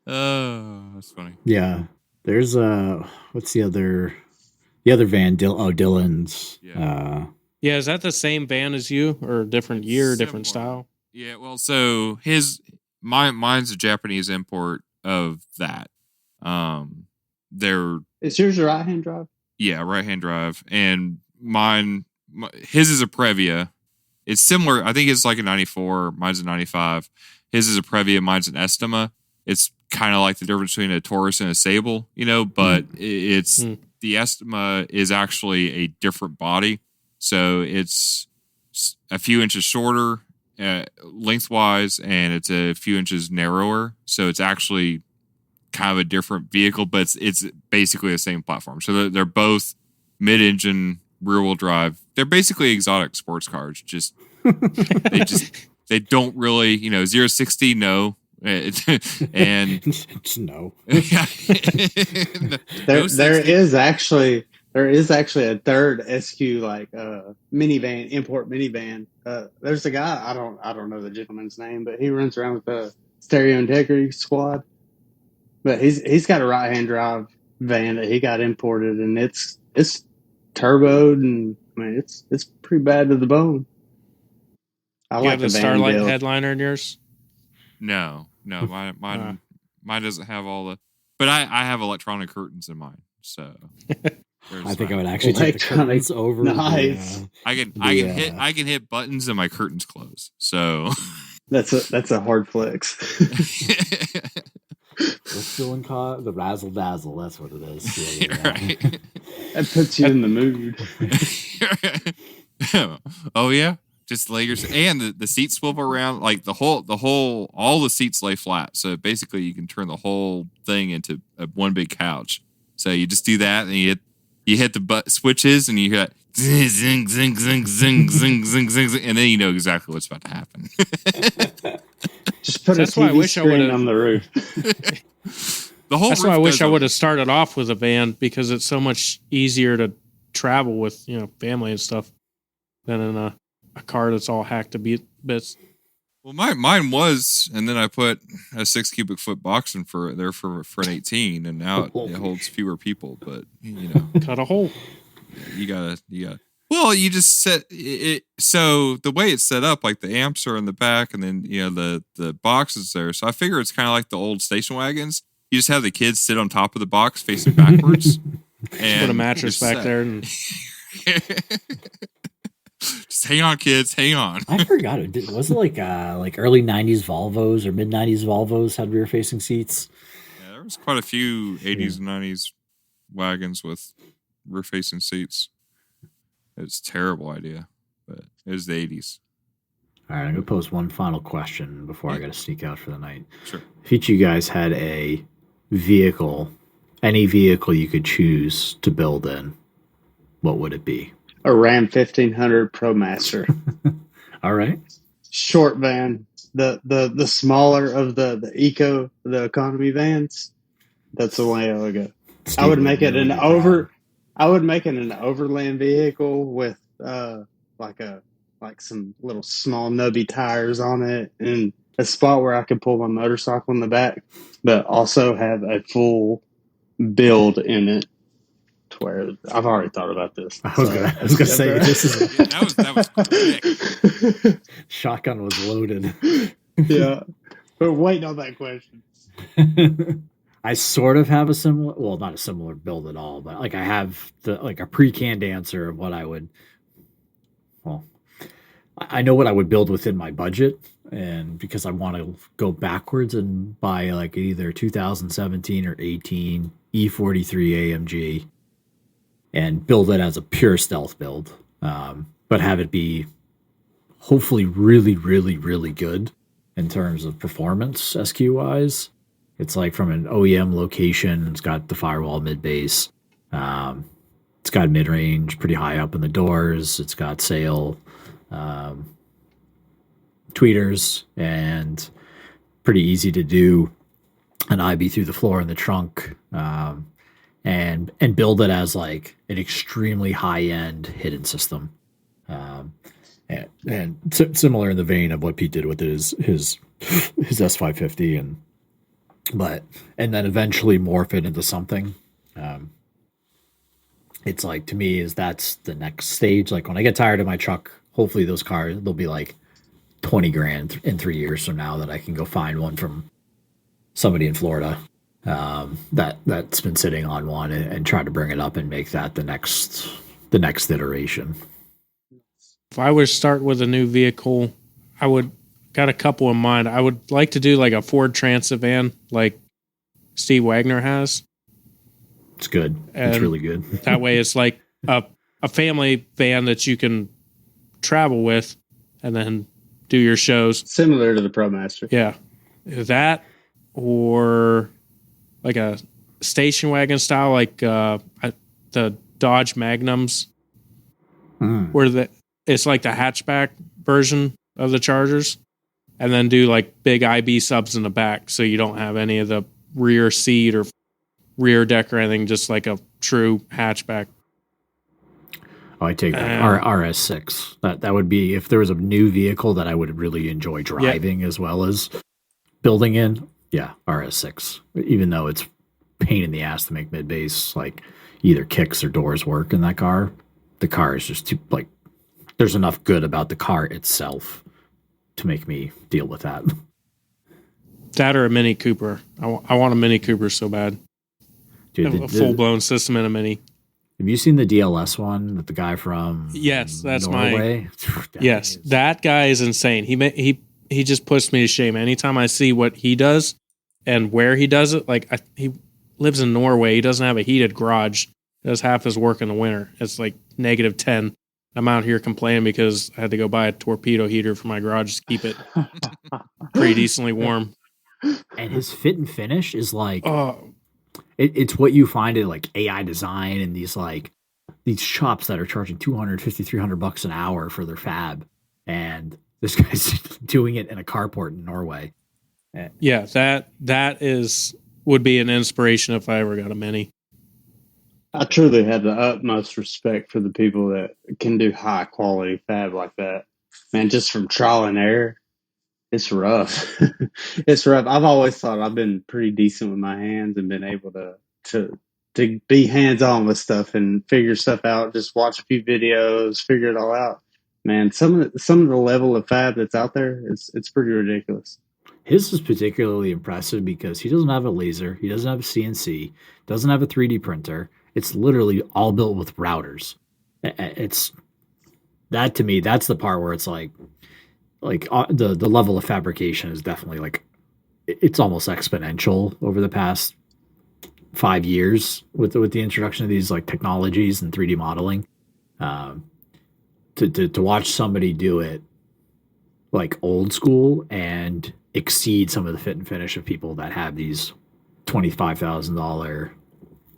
Speaker 1: Oh, that's funny.
Speaker 2: Yeah. There's what's the other van? Dylan's.
Speaker 1: Yeah.
Speaker 3: Yeah, is that the same van as you, or a different year,
Speaker 1: Similar.
Speaker 3: different style?
Speaker 1: Yeah, well, so mine's a Japanese import of that.
Speaker 4: Is yours a right-hand drive?
Speaker 1: Yeah, right-hand drive, and his is a Previa. It's similar. I think it's like a 94. Mine's a 95. His is a Previa. Mine's an Estima. It's kind of like the difference between a Taurus and a Sable, but it's the Estima is actually a different body. So it's a few inches shorter lengthwise, and it's a few inches narrower. So it's actually kind of a different vehicle, but it's basically the same platform. So they're both mid-engine rear-wheel drive. They're basically exotic sports cars. They don't really, 0-60, no. And
Speaker 2: just no.
Speaker 4: There is actually a third SQ minivan, import minivan. There's a guy, I don't know the gentleman's name, but he runs around with the Stereo Integrity Squad. But he's got a right-hand drive van that he got imported, and it's turboed, and I mean it's pretty bad to the bone.
Speaker 3: You have the Starlight headliner in yours?
Speaker 1: No, mine doesn't have all the. But I have electronic curtains in mine, so.
Speaker 2: I think I would actually take the curtains over.
Speaker 4: Nice.
Speaker 1: I can hit buttons and my curtains close. So
Speaker 4: that's a hard flex.
Speaker 2: We're still in the razzle dazzle. That's what it is. Yeah.
Speaker 1: Right.
Speaker 4: That puts you in the mood.
Speaker 1: Oh yeah, just lay and the seats swivel around like all the seats lay flat. So basically, you can turn the whole thing into one big couch. So you just do that, and you hit the switches, and you hit zing, zing, zing, zing, zing, zing, zing, zing, and then you know exactly what's about to happen.
Speaker 4: Just put a TV screen on the roof.
Speaker 3: That's why I wish I would have started off with a van, because it's so much easier to travel with, family and stuff than in a car that's all hacked to bits.
Speaker 1: Well, mine was, and then I put a 6 cubic foot box in for an 18, and now it holds fewer people. But
Speaker 3: cut a hole.
Speaker 1: You gotta. Well, you just set it. So the way it's set up, like the amps are in the back, and then the box is there. So I figure it's kind of like the old station wagons. You just have the kids sit on top of the box facing backwards, and
Speaker 3: put a mattress back there, and
Speaker 1: just hang on, kids, hang on.
Speaker 2: I forgot it. Was it like early '90s Volvos or mid '90s Volvos had rear facing seats?
Speaker 1: Yeah, there was quite a few '80s and '90s wagons with rear facing seats. It's a terrible idea, but it was the '80s.
Speaker 2: All right, I'm gonna pose one final question before I got to sneak out for the night.
Speaker 1: Sure.
Speaker 2: If each of you guys had a vehicle, any vehicle you could choose to build in, what would it be?
Speaker 4: A Ram 1500 ProMaster.
Speaker 2: All right.
Speaker 4: Short van, the smaller of the economy vans. That's the way I would go. I would make it an overland vehicle with like some little small nubby tires on it and a spot where I could pull my motorcycle in the back, but also have a full build in it. To where I've already thought about this.
Speaker 2: I was gonna say this is
Speaker 1: that was quick.
Speaker 2: Shotgun was loaded.
Speaker 4: Yeah, but waiting on that question.
Speaker 2: I sort of have a similar, well, not a similar build at all, but like I have a pre-canned answer of what I would. Well, I know what I would build within my budget, and because I want to go backwards and buy like either 2017 or 18 E43 AMG. And build it as a pure stealth build, but have it be hopefully really, really, really good in terms of performance SQ wise. It's like from an OEM location. It's got the firewall mid base. It's got mid range, pretty high up in the doors. It's got sail tweeters and pretty easy to do an IB through the floor in the trunk. And build it as like an extremely high-end hidden system, and similar in the vein of what Pete did with his S550, and then eventually morph it into something. It's like, to me, that's the next stage. Like when I get tired of my truck, hopefully those cars, they'll be like $20,000 in 3 years from now that I can go find one from somebody in Florida. That's been sitting on one and try to bring it up and make that the next iteration.
Speaker 3: If I were to start with a new vehicle, I would got a couple in mind. I would like to do like a Ford Transit van, like Steve Wagner has.
Speaker 2: It's good.
Speaker 3: And
Speaker 2: it's really good.
Speaker 3: That way, it's like a family van that you can travel with, and then do your shows.
Speaker 4: Similar to the ProMaster.
Speaker 3: Yeah, that or like a station wagon style, like the Dodge Magnums, where it's like the hatchback version of the Chargers, and then do like big IB subs in the back, so you don't have any of the rear seat or rear deck or anything, just like a true hatchback.
Speaker 2: Oh, I take that. RS6. That would be, if there was a new vehicle that I would really enjoy driving as well as building in. Yeah, RS6. Even though it's pain in the ass to make mid base, like either kicks or doors work in that car, the car is just too, like, there's enough good about the car itself to make me deal with that.
Speaker 3: That or a Mini Cooper. I want a Mini Cooper so bad.
Speaker 2: Dude,
Speaker 3: a full-blown system in a Mini.
Speaker 2: Have you seen the DLS one with the guy from
Speaker 3: Yes, that's
Speaker 2: Norway?
Speaker 3: That guy is insane. He just puts me to shame. Anytime I see what he does and where he does it, like he lives in Norway. He doesn't have a heated garage. Does half his work in the winter. It's like -10. I'm out here complaining because I had to go buy a torpedo heater for my garage to keep it pretty decently warm.
Speaker 2: And his fit and finish is like, it's what you find at like AI Design and these shops that are charging $250, $300 an hour for their fab. And this guy's doing it in a carport in Norway.
Speaker 3: Yeah, that would be an inspiration if I ever got a Mini.
Speaker 4: I truly have the utmost respect for the people that can do high quality fab like that. Man, just from trial and error, It's rough. It's rough. I've always thought I've been pretty decent with my hands and been able to be hands on with stuff and figure stuff out. Just watch a few videos, figure it all out. Man, some of the level of fab that's out there, it's pretty ridiculous.
Speaker 2: His is particularly impressive because he doesn't have a laser, he doesn't have a CNC, doesn't have a 3D printer. It's literally all built with routers. It's that to me, that's the part where it's like the level of fabrication is definitely like it's almost exponential over the past 5 years with the introduction of these like technologies and 3D modeling. Um, to watch somebody do it like old school and exceed some of the fit and finish of people that have these $25,000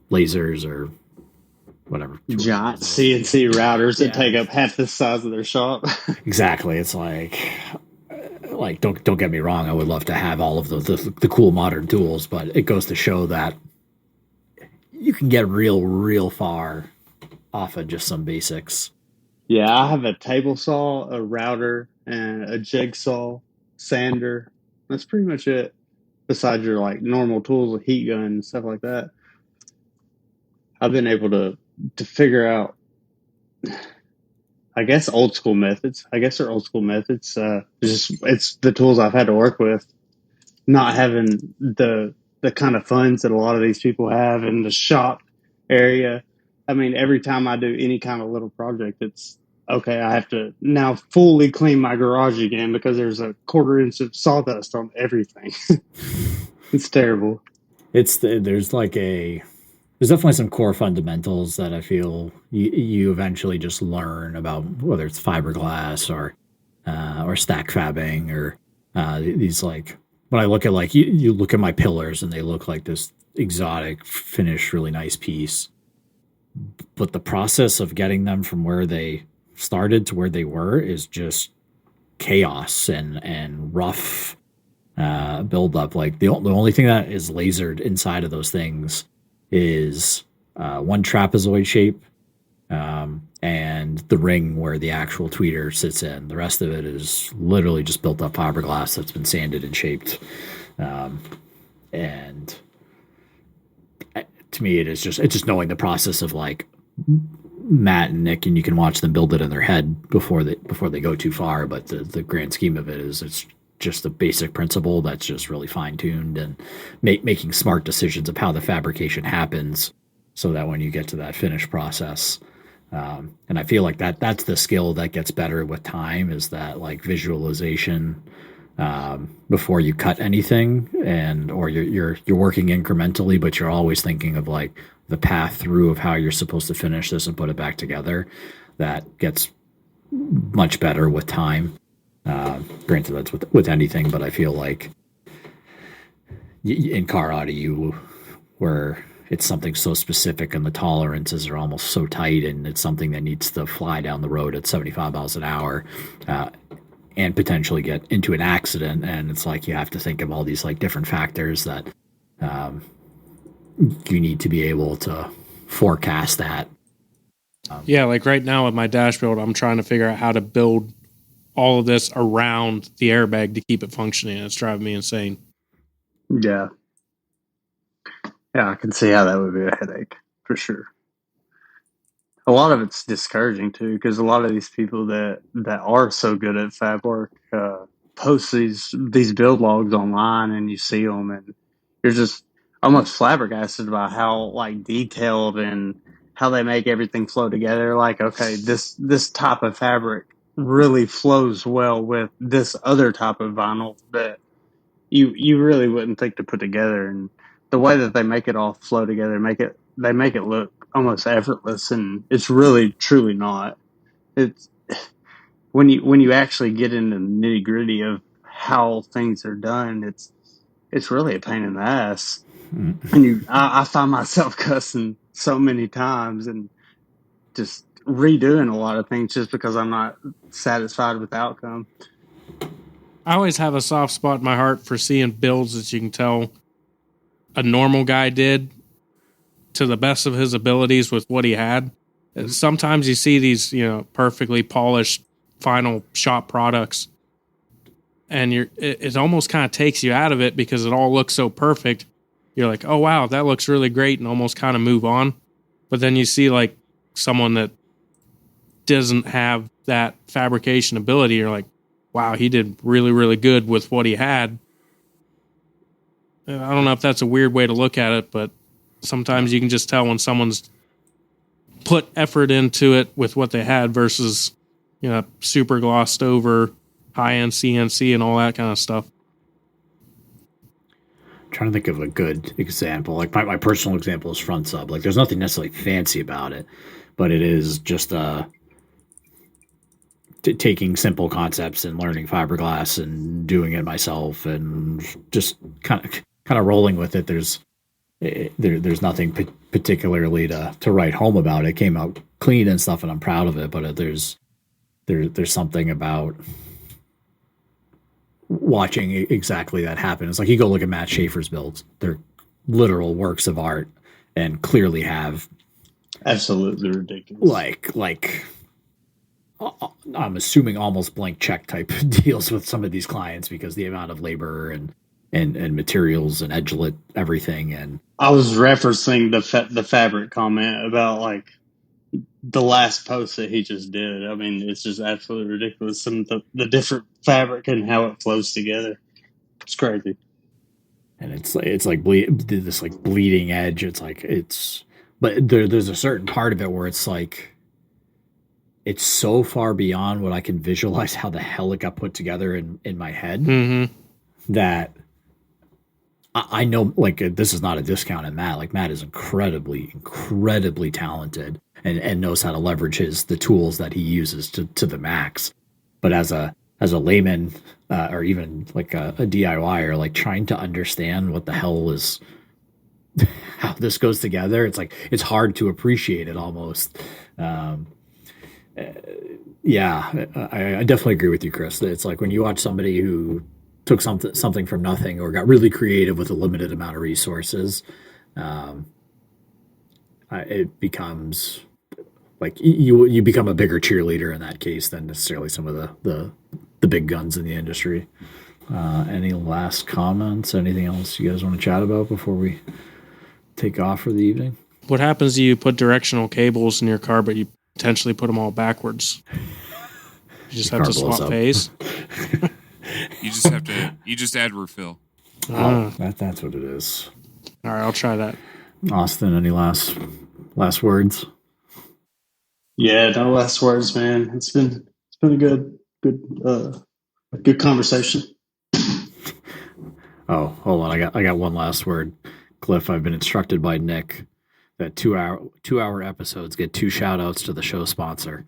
Speaker 2: lasers or whatever
Speaker 4: Giant CNC routers that take up half the size of their shop.
Speaker 2: Exactly. It's like don't get me wrong. I would love to have all of the cool modern tools, but it goes to show that you can get real far off of just some basics.
Speaker 4: Yeah, I have a table saw, a router, and a jigsaw, sander. That's pretty much it. Besides your like normal tools, a heat gun and stuff like that, I've been able to figure out, I guess, old school methods. I guess they're old school methods. It's the tools I've had to work with. Not having the kind of funds that a lot of these people have in the shop area. I mean, every time I do any kind of little project, it's okay. I have to now fully clean my garage again because there's a 1/4 inch of sawdust on everything. It's terrible.
Speaker 2: There's definitely some core fundamentals that I feel you eventually just learn about, whether it's fiberglass or stack fabbing or these, like, when I look at, like, you look at my pillars and they look like this exotic finished really nice piece, but the process of getting them from where they started to where they were is just chaos and rough build up. Like the only thing that is lasered inside of those things is one trapezoid shape and the ring where the actual tweeter sits in. The rest of it is literally just built up fiberglass that's been sanded and shaped. And to me, it's just knowing the process of, like, Matt and Nick, and you can watch them build it in their head before they go too far. But the grand scheme of it is it's just a basic principle that's just really fine tuned and making smart decisions of how the fabrication happens, so that when you get to that finished process, and I feel like that's the skill that gets better with time, is that, like, visualization before you cut anything, or you're working incrementally, but you're always thinking of, like, the path through of how you're supposed to finish this and put it back together. That gets much better with time. Granted, that's with anything, but I feel like in car audio, where it's something so specific and the tolerances are almost so tight, and it's something that needs to fly down the road at 75 miles an hour and potentially get into an accident, and it's like you have to think of all these, like, different factors that you need to be able to forecast that.
Speaker 3: Yeah, like right now with my dash build, I'm trying to figure out how to build all of this around the airbag to keep it functioning. It's driving me insane.
Speaker 4: Yeah. Yeah, I can see how that would be a headache, for sure. A lot of it's discouraging, too, because a lot of these people that are so good at fab work post these build logs online, and you see them, and you're just almost flabbergasted by how, like, detailed and how they make everything flow together. Like, okay, this type of fabric really flows well with this other type of vinyl that you really wouldn't think to put together. And the way that they make it all flow together, they make it look almost effortless, and it's really truly not. It's when you actually get into the nitty gritty of how things are done, it's really a pain in the ass. And I find myself cussing so many times and just redoing a lot of things just because I'm not satisfied with the outcome.
Speaker 3: I always have a soft spot in my heart for seeing builds that you can tell a normal guy did to the best of his abilities with what he had. Sometimes you see these, perfectly polished final shop products, and it almost kind of takes you out of it because it all looks so perfect. You're like, oh wow, that looks really great, and almost kind of move on. But then you see like someone that doesn't have that fabrication ability. You're like, wow, he did really, really good with what he had. I don't know if that's a weird way to look at it, but sometimes you can just tell when someone's put effort into it with what they had versus, super glossed over high-end CNC and all that kind of stuff.
Speaker 2: I'm trying to think of a good example. Like my personal example is front sub. Like there's nothing necessarily fancy about it, but it is just taking simple concepts and learning fiberglass and doing it myself and just kind of rolling with it. There's nothing particularly to write home about. It came out clean and stuff, and I'm proud of it. But there's something about watching exactly that happen. It's like you go look at Matt Schaefer's builds; they're literal works of art, and clearly have
Speaker 4: absolutely ridiculous.
Speaker 2: Like I'm assuming almost blank check type deals with some of these clients because the amount of labor and materials and edgelit everything. And
Speaker 4: I was referencing the fabric comment about like the last post that he just did. I mean, it's just absolutely ridiculous. Some of the different fabric and how it flows together. It's crazy.
Speaker 2: And it's like this like bleeding edge. But there's a certain part of it where it's like, it's so far beyond what I can visualize how the hell it got put together in my head that I know, like, this is not a discount at Matt. Like, Matt is incredibly, incredibly talented and knows how to leverage the tools that he uses to the max. But as a layman, or even like a DIYer, like trying to understand what the hell is, how this goes together, it's like, it's hard to appreciate it almost. Yeah, I definitely agree with you, Chris. It's like when you watch somebody who took something from nothing or got really creative with a limited amount of resources, it becomes like you become a bigger cheerleader in that case than necessarily some of the big guns in the industry. Any last comments? Anything else you guys want to chat about before we take off for the evening?
Speaker 3: What happens to you put directional cables in your car, but you potentially put them all backwards? You just have to swap phase.
Speaker 1: You just add refill.
Speaker 2: That's what it is.
Speaker 3: All right, I'll try that.
Speaker 2: Austin, any last words?
Speaker 4: Yeah, no last words, man. It's been a good conversation.
Speaker 2: Oh, hold on. I got one last word. Cliff, I've been instructed by Nick that 2-hour episodes get 2 shout outs to the show sponsor.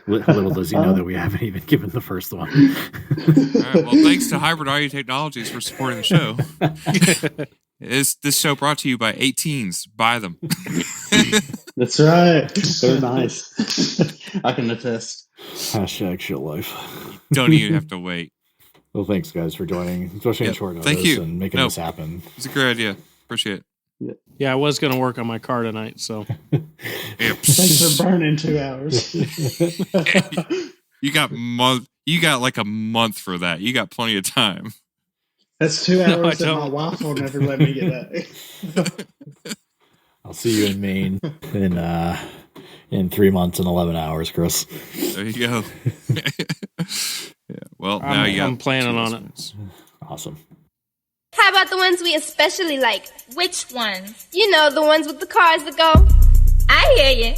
Speaker 2: Little does he know that we haven't even given the first one.
Speaker 1: All right, well, thanks to Hybrid Audio Technologies for supporting the show. This show brought to you by 18s. Buy them.
Speaker 4: That's right. They're nice. I can attest.
Speaker 2: Hashtag shit life.
Speaker 1: Don't even have to wait.
Speaker 2: Well, thanks, guys, for joining, especially in short notice.
Speaker 1: Thank you.
Speaker 2: And making this happen.
Speaker 1: It's a great idea. Appreciate it.
Speaker 3: Yeah, I was going to work on my car tonight, so.
Speaker 4: Thanks for burning 2 hours.
Speaker 1: You got like a month for that. You got plenty of time.
Speaker 4: That's 2 hours that my wife will never let me get back.
Speaker 2: I'll see you in Maine in 3 months and 11 hours, Chris.
Speaker 1: There you go. Yeah. Well, now I'm
Speaker 3: planning on it.
Speaker 2: Awesome.
Speaker 5: How about the ones we especially like?
Speaker 6: Which ones?
Speaker 5: You know, the ones with the cars that go.
Speaker 6: I hear you.